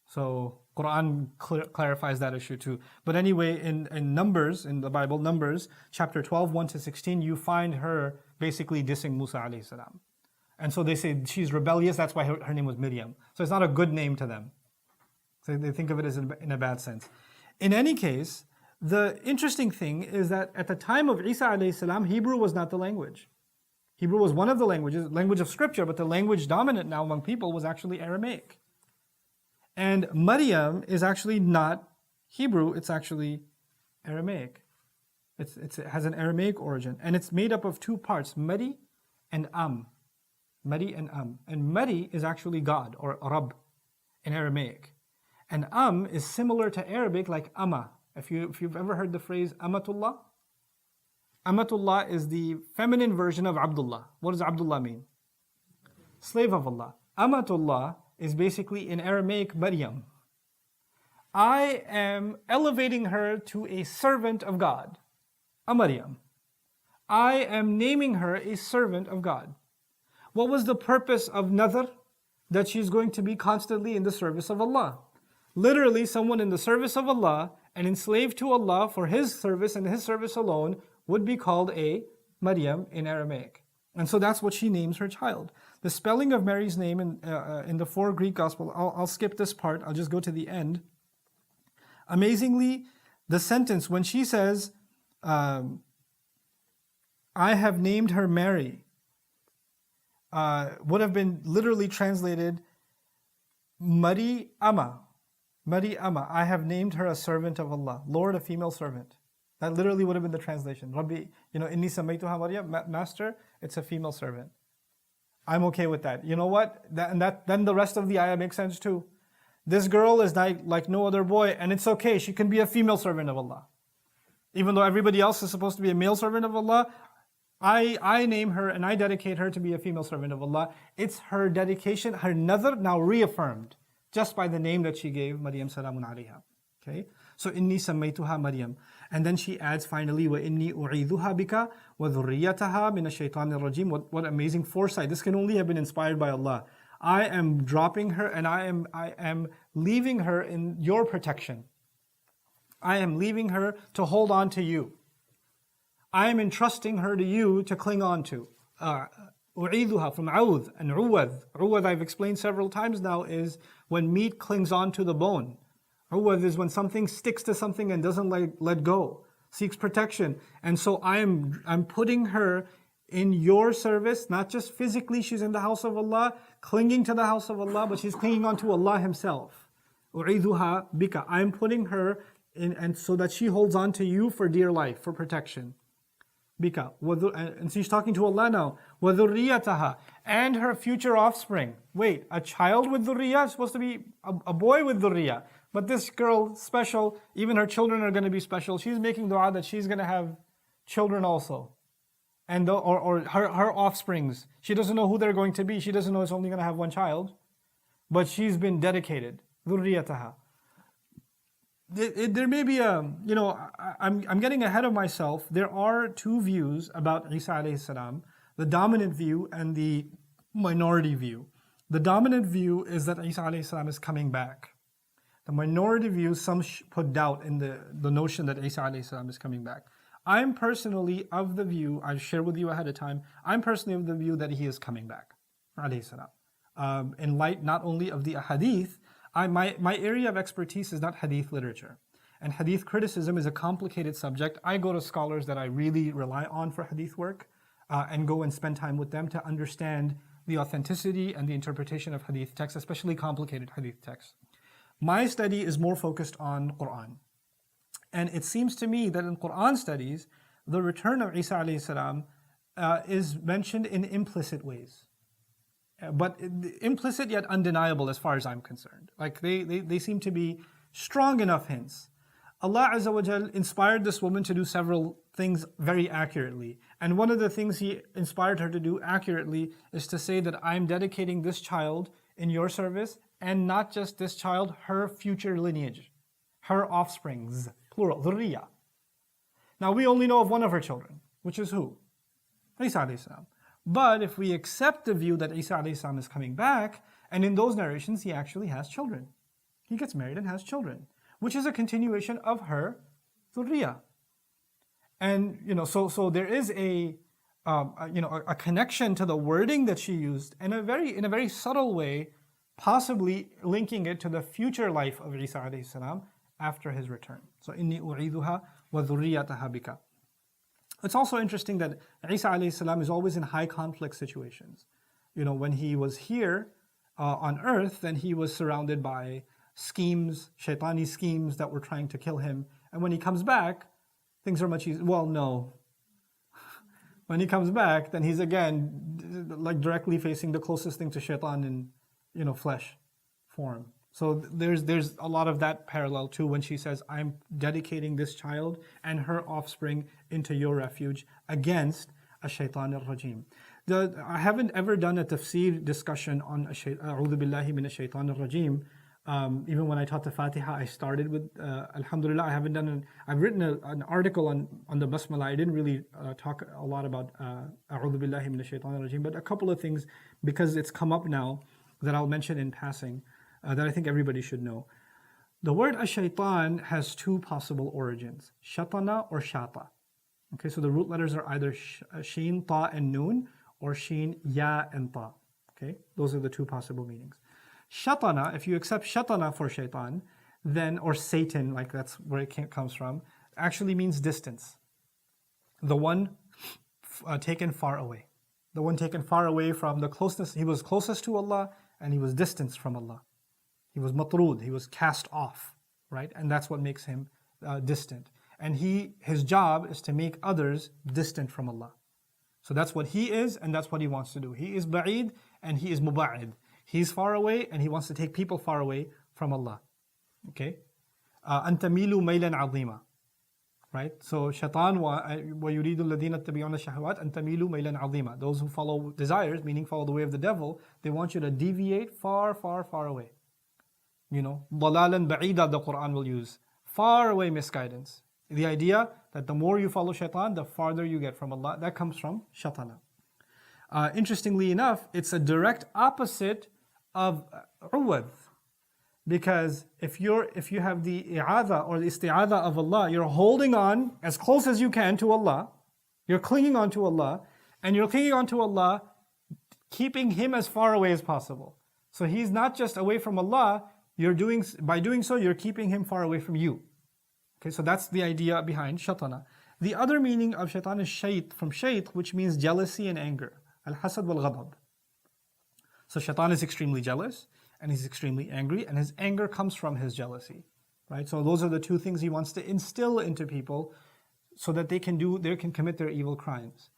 So Quran clarifies that issue too. But anyway, in Numbers, in the Bible, Numbers, chapter 12, 1-16, you find her basically dissing Musa alayhi salam. And so they say she's rebellious, that's why her name was Miriam. So it's not a good name to them. So they think of it as in a bad sense. In any case, the interesting thing is that at the time of Isa alayhi salam, Hebrew was not the language. Hebrew was one of the languages, language of scripture, but the language dominant now among people was actually Aramaic. And Maryam is actually not Hebrew, it's actually Aramaic. It has an Aramaic origin. And it's made up of two parts, Mari and Am. Mari and Am. And Mari is actually God, or Rabb, in Aramaic. And Am is similar to Arabic like Amma. If you've ever heard the phrase Amatullah, Amatullah is the feminine version of Abdullah. What does Abdullah mean? Slave of Allah. Amatullah is basically in Aramaic Maryam. I am elevating her to a servant of God, a Maryam. I am naming her a servant of God. What was the purpose of Nadhr? That she's going to be constantly in the service of Allah. Literally, someone in the service of Allah and enslaved to Allah for His service and His service alone would be called a Maryam in Aramaic. And so that's what she names her child. The spelling of Mary's name in the 4 Greek Gospels, I'll skip this part, I'll just go to the end. Amazingly, the sentence when she says, I have named her Mary, would have been literally translated Mari Amma. Mari Amma, I have named her a servant of Allah. Lord, a female servant. That literally would have been the translation. Rabbi, inni samaytuha Maryam, Master, it's a female servant. I'm okay with that. You know what? Then the rest of the ayah makes sense too. This girl is like no other boy, and it's okay. She can be a female servant of Allah. Even though everybody else is supposed to be a male servant of Allah, I name her and I dedicate her to be a female servant of Allah. It's her dedication, her nadhr now reaffirmed, just by the name that she gave, Maryam salamun alayha. Okay? So, inni sammaytuha Maryam. And then she adds finally, wa inni u'idhuha bika wa dhurriyataha min ash-shaytanir rajim. What amazing foresight. This can only have been inspired by Allah. I am dropping her and I am leaving her in your protection. I am leaving her to hold on to you. I am entrusting her to you to cling on to. U'idhuha from awd and uwad. Uwad, I've explained several times now, is when meat clings on to the bone. Uwad is when something sticks to something and doesn't let go, seeks protection. And so I'm putting her in your service, not just physically, she's in the house of Allah, clinging to the house of Allah, but she's clinging on to Allah Himself. U'idhuha bika. I'm putting her in, and so that she holds on to you for dear life, for protection. Bika. And she's talking to Allah now. وَذُرِّيَّتَهَا. And her future offspring. Wait, a child with dhurriya is supposed to be a boy with dhurriya. But this girl, special, even her children are going to be special. She's making dua that she's going to have children also. And or her offsprings. She doesn't know who they're going to be. She doesn't know it's only going to have one child. But she's been dedicated. ذُرِّيَّتَهَا. There may be I'm getting ahead of myself. There are 2 views about Isa alayhi salam, the dominant view and the minority view. The dominant view is that Isa alayhi salam is coming back. The minority view, some put doubt in the notion that Isa alayhi salam is coming back. I'm personally of the view, I'll share with you ahead of time, I'm personally of the view that he is coming back, alayhi salam. In light not only of the ahadith, my area of expertise is not hadith literature. And hadith criticism is a complicated subject. I go to scholars that I really rely on for hadith work and go and spend time with them to understand the authenticity and the interpretation of hadith texts, especially complicated hadith texts. My study is more focused on Qur'an. And it seems to me that in Qur'an studies, the return of Isa alayhi salam is mentioned in implicit ways. But implicit yet undeniable as far as I'm concerned. Like they seem to be strong enough hints. Allah Azza wa Jal inspired this woman to do several things very accurately. And one of the things He inspired her to do accurately is to say that I'm dedicating this child in your service, and not just this child, her future lineage, her offsprings, plural, dhurriya. Now we only know of one of her children, which is who? Isa alayhi salam. But if we accept the view that Isa alayhi salam is coming back, and in those narrations he actually has children. He gets married and has children, which is a continuation of her dhurriya. And so there is a connection to the wording that she used in a very subtle way, possibly linking it to the future life of Isa alayhi salam after his return. So inni u'idhuha wa dhurriyataha bika. It's also interesting that Isa alayhi salam is always in high conflict situations. When he was here on earth, then he was surrounded by schemes, shaitani schemes that were trying to kill him. And when he comes back, things are much easier. Well, no. When he comes back, then he's again like directly facing the closest thing to shaitan in flesh form. So there's a lot of that parallel too when she says, I'm dedicating this child and her offspring into your refuge against a shaitan al-rajim. I haven't ever done a tafsir discussion on A'udhu billahi minash shaitan al-rajim. Even when I taught the Fatiha, I started with Alhamdulillah. I've written an article on the Basmala. I didn't really talk a lot about A'udhu billahi minash shaitan al-rajim, but a couple of things, because it's come up now, that I'll mention in passing. That I think everybody should know. The word ash-shaytan has two possible origins, shatana or shata. Okay, so the root letters are either sheen, ta, and noon, or sheen, ya, and ta. Okay, those are the two possible meanings. Shatana, if you accept shatana for shaitan, then, or Satan, like that's where it comes from, actually means distance. The one taken far away. The one taken far away from the closeness. He was closest to Allah and he was distanced from Allah. He was matrud, he was cast off, right? And that's what makes him distant. And his job is to make others distant from Allah. So that's what he is, and that's what he wants to do. He is ba'id and he is muba'id. He's far away and he wants to take people far away from Allah. Okay? أَنْتَمِيلُوا مَيْلًا عَظِيمًا. Right? So shaitan وَيُرِيدُ الَّذِينَ اتَّبِعُونَ الشَّهَوَاتِ أَنْ تَمِيلُوا مَيْلًا عَظِيمًا. Those who follow desires, meaning follow the way of the devil, they want you to deviate far, far, far away. You know, ضَلَالًا بَعِيدًا, the Qur'an will use. Far away misguidance. The idea that the more you follow shaitan, the farther you get from Allah. That comes from shaitana. Interestingly enough, it's a direct opposite of uwadh. Because if you have the i'adha or the isti'adha of Allah, you're holding on as close as you can to Allah, you're clinging on to Allah, and you're clinging on to Allah, keeping Him as far away as possible. So He's not just away from Allah, by doing so, you're keeping Him far away from you. Okay, so that's the idea behind shaitana. The other meaning of shaitan is shayt, from shayt, which means jealousy and anger. Al-hasad wal-ghadab. So shaitan is extremely jealous, and he's extremely angry, and his anger comes from his jealousy. Right? So those are the two things he wants to instill into people so that they can commit their evil crimes.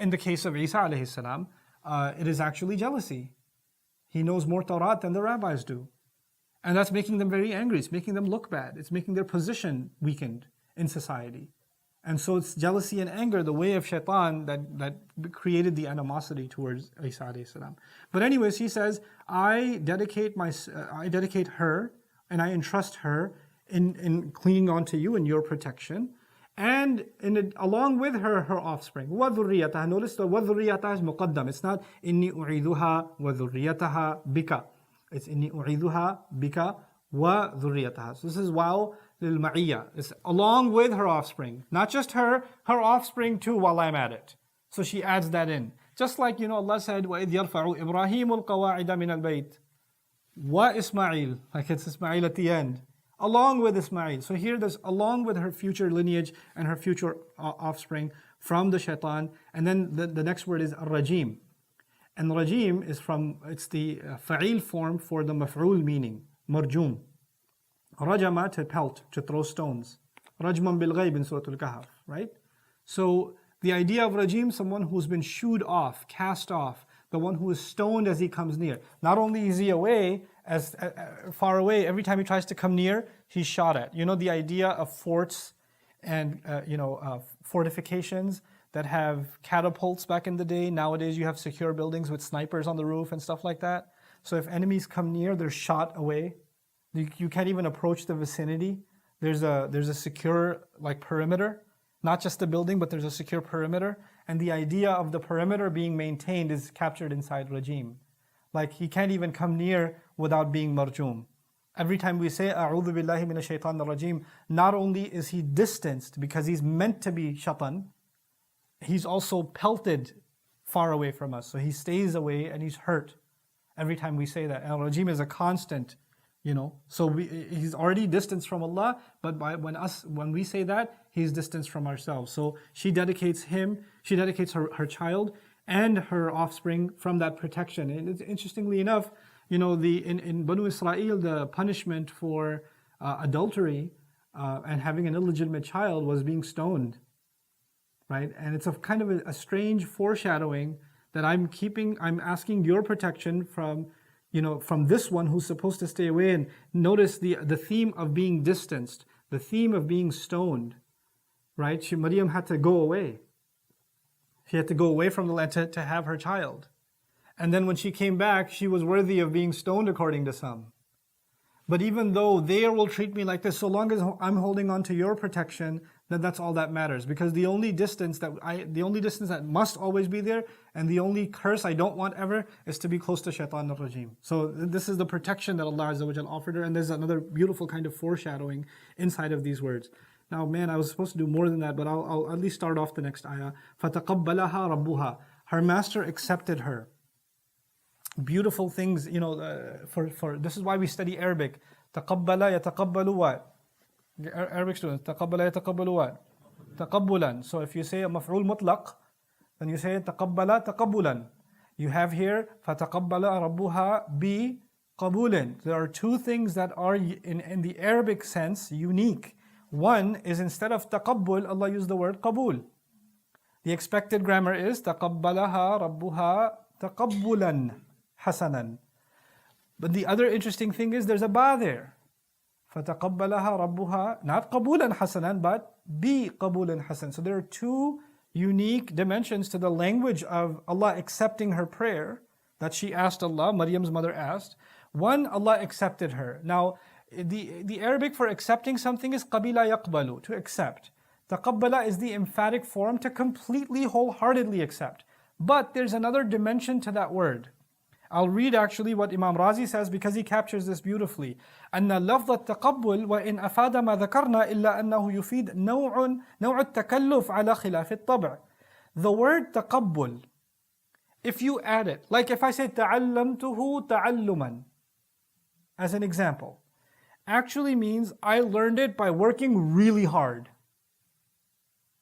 In the case of Isa alayhi salam, it is actually jealousy. He knows more Tawrat than the rabbis do. And that's making them very angry. It's making them look bad. It's making their position weakened in society. And so it's jealousy and anger, the way of shaitan, that created the animosity towards Isa alayhi salam. But anyways, he says, I dedicate her and I entrust her in clinging on to you in your protection, and along with her offspring. وَذُرِّيَّتَهَا. Notice the وَذُرِّيَّتَهَا is muqaddam. It's not إِنِّي أُعِيذُهَا وَذُرِّيَّتَهَا بِكَ. It's إِنِّي أُعِيذُهَا بِكَ وَذُرِّيَّتَهَا. So this is واو للمعية. It's along with her offspring. Not just her offspring too while I'm at it. So she adds that in. Just like, Allah said, وَإِذْ يَرْفَعُ إِبْرَاهِيمُ الْقَوَاعِدَ مِنَ الْبَيْتِ وَإِسْمَعِيلُ. Like it's Ismail at the end. Along with Ismail. So here there's along with her future lineage and her future offspring from the shaitan. And then the next word is ar-rajim. And rajim is it's the fa'il form for the maf'ul meaning. Marjum. Rajama, to pelt, to throw stones. Rajman bil ghayb in Surah Al-Kahf, right? So the idea of rajim, someone who's been shooed off, cast off, the one who is stoned as he comes near. Not only is he far away, every time he tries to come near, he's shot at. You know the idea of forts and fortifications that have catapults back in the day. Nowadays you have secure buildings with snipers on the roof and stuff like that. So if enemies come near, they're shot away. You can't even approach the vicinity. There's a secure perimeter, not just the building, but there's a secure perimeter. And the idea of the perimeter being maintained is captured inside rajim. Like he can't even come near without being marjum. Every time we say A'udhu billahi minash shaitanir rajim, not only is he distanced because he's meant to be shaitan, he's also pelted far away from us. So he stays away and he's hurt every time we say that. And rajim is a constant. So he's already distanced from Allah, but when we say that, he's distanced from ourselves. So she dedicates her child and her offspring from that protection. And it's, interestingly enough, in Banu Israel, the punishment for adultery and having an illegitimate child was being stoned, right? And it's a kind of a strange foreshadowing that I'm asking your protection from this one who's supposed to stay away. And notice the theme of being distanced, the theme of being stoned, right? Maryam had to go away. She had to go away from the land to have her child. And then when she came back, she was worthy of being stoned according to some. But even though they will treat me like this, so long as I'm holding on to your protection, then that's all that matters. Because the only distance that must always be there, and the only curse I don't want ever, is to be close to Shaitan al-Rajim. So this is the protection that Allah Azza wa Jal offered her, and there's another beautiful kind of foreshadowing inside of these words. Now, man, I was supposed to do more than that, but I'll at least start off the next ayah. فَتَقَبَّلَهَا رَبُّهَا. Her master accepted her. Beautiful things, for this is why we study Arabic. تَقَبَّلَ يَتَقَبَّلُ what? Arabic students, تَقَبَّلَ يَتَقَبَّلُ what? تَقَبُّلًا. So if you say a maf'ul mutlaq, then you say تَقَبَّلَ تَقَبُّلًا. You have here فَتَقَبَّلَ رَبُّهَا بِقَبُولٍ. There are two things that are in the Arabic sense unique. One is instead of taqabbul, Allah used the word qabul. The expected grammar is تَقَبَّلَهَا رَبُّهَا تَقَبُّلًا حَسَنًا. But the other interesting thing is there's a ba there. فَتَقَبَّلَهَا رَبُّهَا, not قَبُولًا حَسَنًا, but بِقَبُولٍ حَسَنًا. So there are two unique dimensions to the language of Allah accepting her prayer that she asked Allah, Maryam's mother asked. One, Allah accepted her. Now, the Arabic for accepting something is قَبِلَ يَقْبَلُ, to accept. تَقَبَّلَ is the emphatic form to completely, wholeheartedly accept. But there's another dimension to that word. I'll read actually what Imam Razi says because he captures this beautifully. أن لفظ التقبل وإن أفاد ما ذكرنا إلا أنه يفيد نوع التكلف على خلاف الطبع. The word تقبل, if you add it, like if I say تعلمته تعلما, as an example, actually means I learned it by working really hard.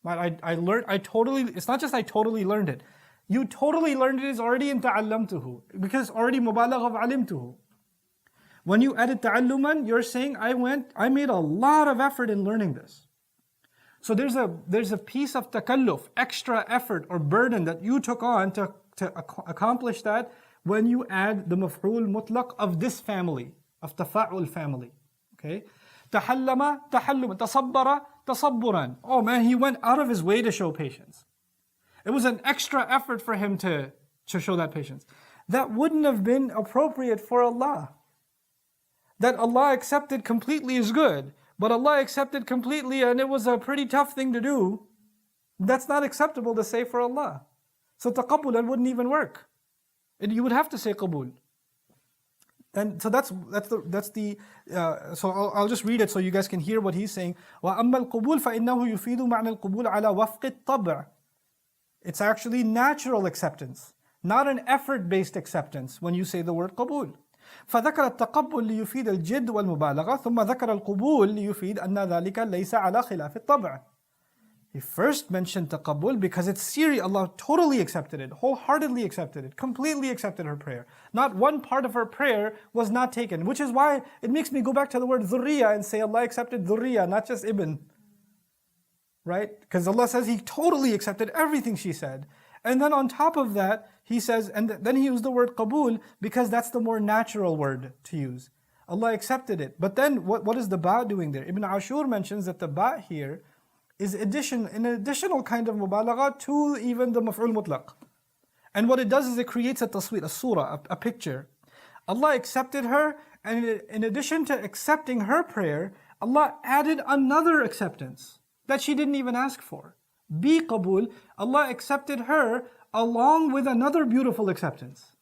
But it's not just I totally learned it. You totally learned it is already in ta'allamtuhu, because it's already mubalagh of alimtuhu. When you added ta'alluman, you're saying I made a lot of effort in learning this. So there's a piece of takalluf, extra effort or burden that you took on to accomplish that when you add the maf'ul mutlaq of this family, of tafa'ul family. Okay? Tahallama, tahalluma, tasabbara, tasabburan. Oh man, he went out of his way to show patience. It was an extra effort for him to show that patience. That wouldn't have been appropriate for Allah. That Allah accepted completely is good, but Allah accepted completely and it was a pretty tough thing to do. That's not acceptable to say for Allah. So taqabbulan wouldn't even work. You would have to say qabul. And so so I'll just read it so you guys can hear what he's saying. وَأَمَّا الْقُبُولُ فَإِنَّهُ يُفِيدُ مَعْنَى الْقُبُولِ عَلَى وَفْقِ الطَّبْعِ. It's actually natural acceptance, not an effort-based acceptance when you say the word قبول. فذكر التقبل ليفيد الجد والمبالغة ثم ذكر القبول ليفيد أن ذلك ليس على خلاف الطبع. He first mentioned taqabbul because it's serious. Allah totally accepted it, wholeheartedly accepted it, completely accepted her prayer. Not one part of her prayer was not taken, which is why it makes me go back to the word dhurriya and say Allah accepted dhurriya, not just ibn. Right? Because Allah says He totally accepted everything she said. And then on top of that, He says, and then He used the word qabul because that's the more natural word to use. Allah accepted it. But then what is the ba doing there? Ibn Ashur mentions that the ba here is an additional kind of mubalagha to even the maf'ul mutlaq. And what it does is it creates a tasweer, a surah, a picture. Allah accepted her, and in addition to accepting her prayer, Allah added another acceptance that she didn't even ask for. Bi qabul, Allah accepted her along with another beautiful acceptance.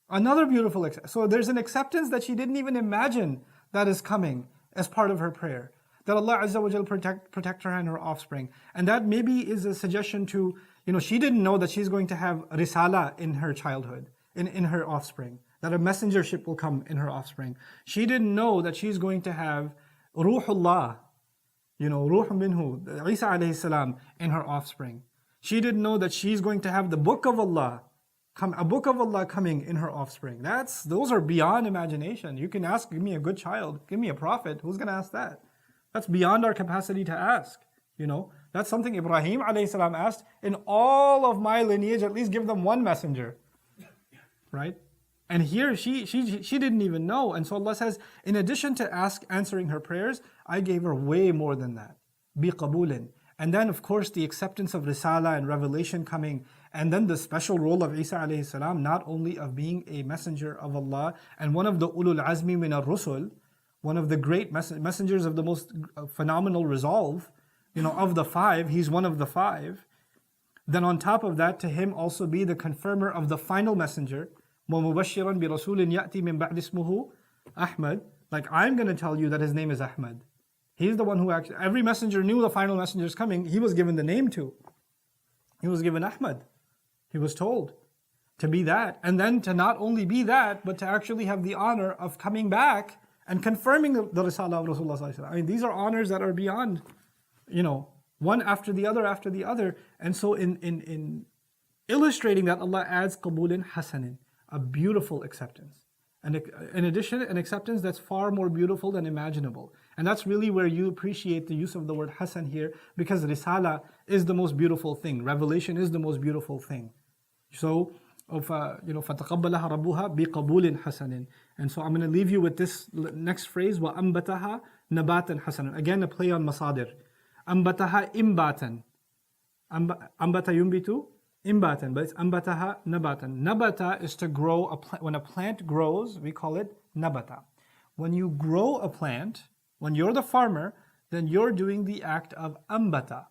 Another beautiful acceptance. So there's an acceptance that she didn't even imagine that is coming as part of her prayer. That Allah Azza wa Jal protect her and her offspring. And that maybe is a suggestion to, she didn't know that she's going to have risala in her childhood, in her offspring. That a messengership will come in her offspring. She didn't know that she's going to have ruhullah, ruh minhu, Isa alayhi salam, in her offspring. She didn't know that she's going to have the book of Allah, a book of Allah coming in her offspring. Those are beyond imagination. You can ask, give me a good child, give me a prophet. Who's going to ask that? That's beyond our capacity to ask. That's something Ibrahim alayhi salam asked. In all of my lineage, at least give them one messenger. Right? And here she didn't even know. And so Allah says, in addition to answering her prayers, I gave her way more than that. Bi qabulin. And then of course the acceptance of risala and revelation coming. And then the special role of Isa alayhi salam, not only of being a messenger of Allah and one of the ulul azmi min ar-rusul, one of the great messengers of the most phenomenal resolve, of the five, he's one of the five, then on top of that, to him also be the confirmer of the final messenger, وَمُبَشِّرًا بِرَسُولٍ يَأْتِي مِن بَعْدِ اسْمُهُ Ahmad. Like, I'm going to tell you that his name is Ahmad. He's the one who actually, every messenger knew the final messenger is coming. He was given the name to. He was given Ahmad. He was told to be that. And then to not only be that, but to actually have the honor of coming back and confirming the Risalah of Rasulullah. I mean, these are honors that are beyond, one after the other. And so in illustrating that, Allah adds qabulin hasanin, a beautiful acceptance. And in addition, an acceptance that's far more beautiful than imaginable. And that's really where you appreciate the use of the word hasan here, because Risala is the most beautiful thing. Revelation is the most beautiful thing. So, فَتَقَبَّلَهَا رَبُّهَا بِقَبُولٍ حَسَنٍ. And so I'm going to leave you with this next phrase, وَأَنْبَتَهَا نَبَاتًا حَسَنًا. Again, a play on Masadir. أَنْبَتَهَا إِنْبَاتًا. أَنْبَتَ يُنْبِتُ إِنْبَاتًا, but it's أَنْبَتَهَا نَبَاتًا. Nabata is to grow. When a plant grows, we call it nabata. When you grow a plant, when you're the farmer, then you're doing the act of أنبتا.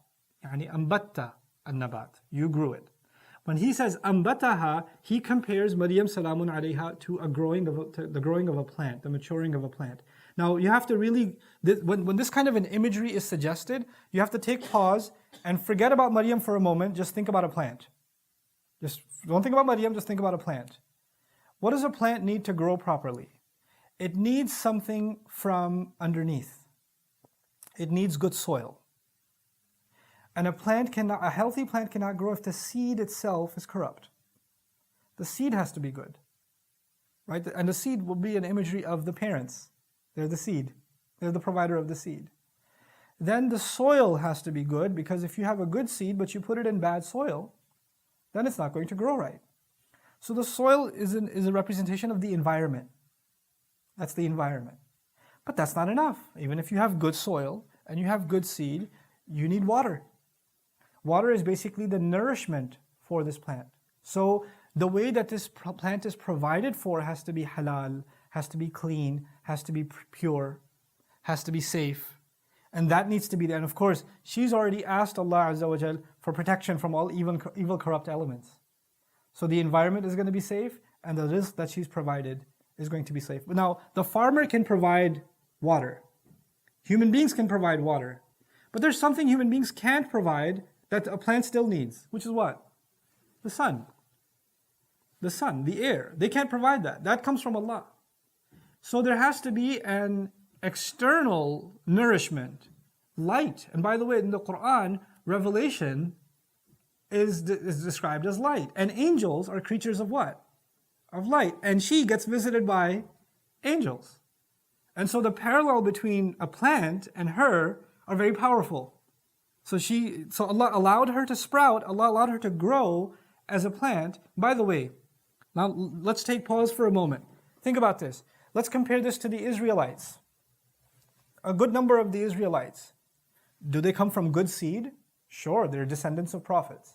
يعني أنبتَ النبات. You grew it. When he says أنبتها, he compares Maryam salamun alayha to the growing of a plant, the maturing of a plant. Now you have to really, when this kind of an imagery is suggested, you have to take pause and forget about Maryam for a moment. Just think about a plant. Just don't think about Maryam, just think about a plant. What does a plant need to grow properly? It needs something from underneath. It needs good soil. And a healthy plant cannot grow if the seed itself is corrupt. The seed has to be good, right? And the seed will be an imagery of the parents. They're the seed. They're the provider of the seed. Then the soil has to be good, because if you have a good seed but you put it in bad soil, then it's not going to grow right. So the soil is a representation of the environment. That's the environment. But that's not enough. Even if you have good soil and you have good seed, you need water. Water is basically the nourishment for this plant. So the way that this plant is provided for has to be halal, has to be clean, has to be pure, has to be safe. And that needs to be there. And of course, she's already asked Allah Azza wa Jal for protection from all evil corrupt elements. So the environment is going to be safe, and the rizq that she's provided is going to be safe. But now, the farmer can provide water. Human beings can provide water. But there's something human beings can't provide that a plant still needs, which is what? The sun. The sun, the air. They can't provide that. That comes from Allah. So there has to be an external nourishment, light. And by the way, in the Qur'an, revelation is described as light. And angels are creatures of what? Of light. And she gets visited by angels. And so the parallel between a plant and her are very powerful. So Allah allowed her to sprout, Allah allowed her to grow as a plant. By the way, now let's take pause for a moment. Think about this. Let's compare this to the Israelites. A good number of the Israelites, do they come from good seed? Sure, they're descendants of prophets.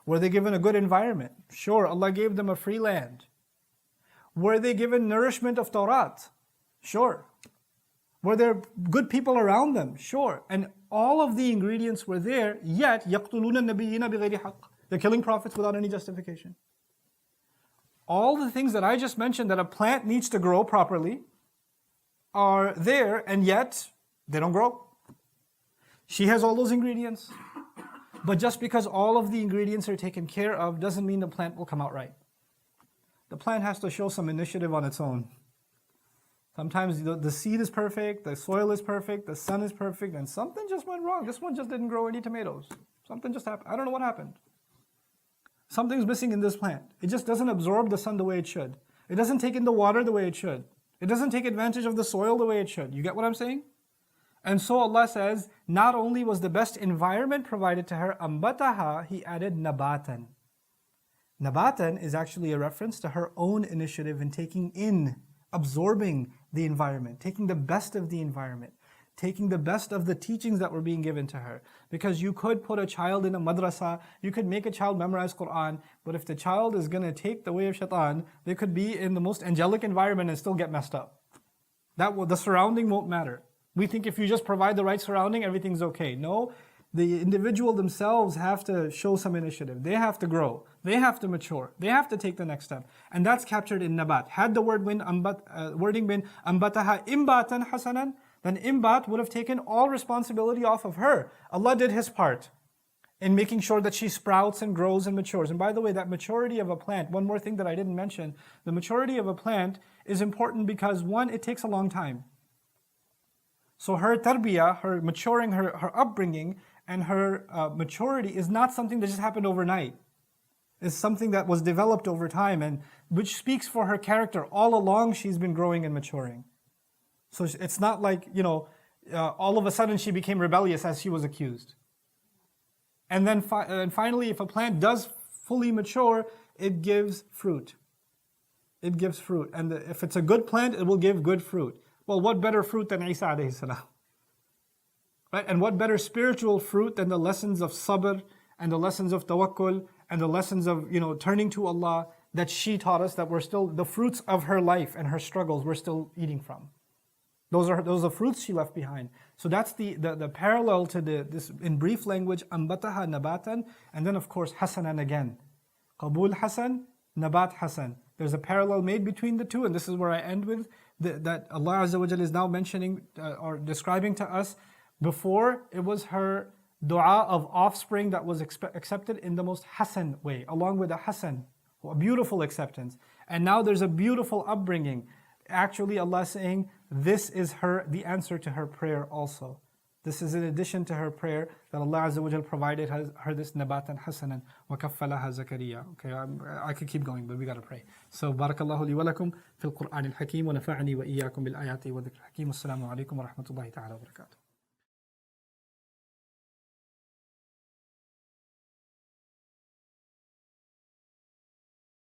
Were they given a good environment? Sure, Allah gave them a free land. Were they given nourishment of Torah? Sure. Were there good people around them? Sure. And all of the ingredients were there, yet يَقْتُلُونَ النَّبِيِّينَ بِغَيْرِ حَقٍّ. They're killing prophets without any justification. All the things that I just mentioned that a plant needs to grow properly are there, and yet they don't grow. She has all those ingredients. But just because all of the ingredients are taken care of doesn't mean the plant will come out right. The plant has to show some initiative on its own. Sometimes the seed is perfect, the soil is perfect, the sun is perfect, and something just went wrong. This one just didn't grow any tomatoes. Something just happened. I don't know what happened. Something's missing in this plant. It just doesn't absorb the sun the way it should. It doesn't take in the water the way it should. It doesn't take advantage of the soil the way it should. You get what I'm saying? And so Allah says, not only was the best environment provided to her, ambataha, He added nabatan. Nabatan is actually a reference to her own initiative in taking in, absorbing the environment, taking the best of the environment, taking the best of the teachings that were being given to her. Because you could put a child in a madrasa, you could make a child memorize Qur'an, but if the child is going to take the way of shaitan, they could be in the most angelic environment and still get messed up. The surrounding won't matter. We think if you just provide the right surrounding, everything's okay. No, the individual themselves have to show some initiative. They have to grow. They have to mature. They have to take the next step. And that's captured in nabat. Had the wording been ambataha imbatan hasanan, then imbat would have taken all responsibility off of her. Allah did His part in making sure that she sprouts and grows and matures. And by the way, that maturity of a plant, one more thing that I didn't mention, the maturity of a plant is important because one, it takes a long time. So her tarbiyah, her maturing, her upbringing, and her maturity is not something that just happened overnight. It's something that was developed over time, and which speaks for her character. All along she's been growing and maturing. So it's not like, all of a sudden she became rebellious as she was accused. And then finally, if a plant does fully mature, it gives fruit. It gives fruit. And if it's a good plant, it will give good fruit. Well, what better fruit than Isa alayhi salam? Right? And what better spiritual fruit than the lessons of sabr and the lessons of tawakkul and the lessons of turning to Allah that she taught us, that we're still, the fruits of her life and her struggles, we're still eating from. Those are the fruits she left behind. So that's the parallel to this, in brief language, ambataha nabatan, and then of course hasanan again. Qabul hasan, nabat hasan. There's a parallel made between the two, and this is where I end with, that Allah Azza wa Jalla is now mentioning or describing to us. Before, it was her dua of offspring that was accepted in the most hasan way, along with a hasan, a beautiful acceptance. And now there's a beautiful upbringing. Actually, Allah is saying, this is the answer to her prayer also. This is in addition to her prayer that Allah Azza wa Jalla provided her this nabatan hasanan wa kaffalaha Zakariya. Okay, I could keep going, but we got to pray. So, barakallahu li wa lakum fil Qur'an al-Hakim wa nafa'ani wa iyyakum bil ayati wa dhikr al-Hakim. Assalamu alaikum wa rahmatullahi ta'ala wa barakatuh.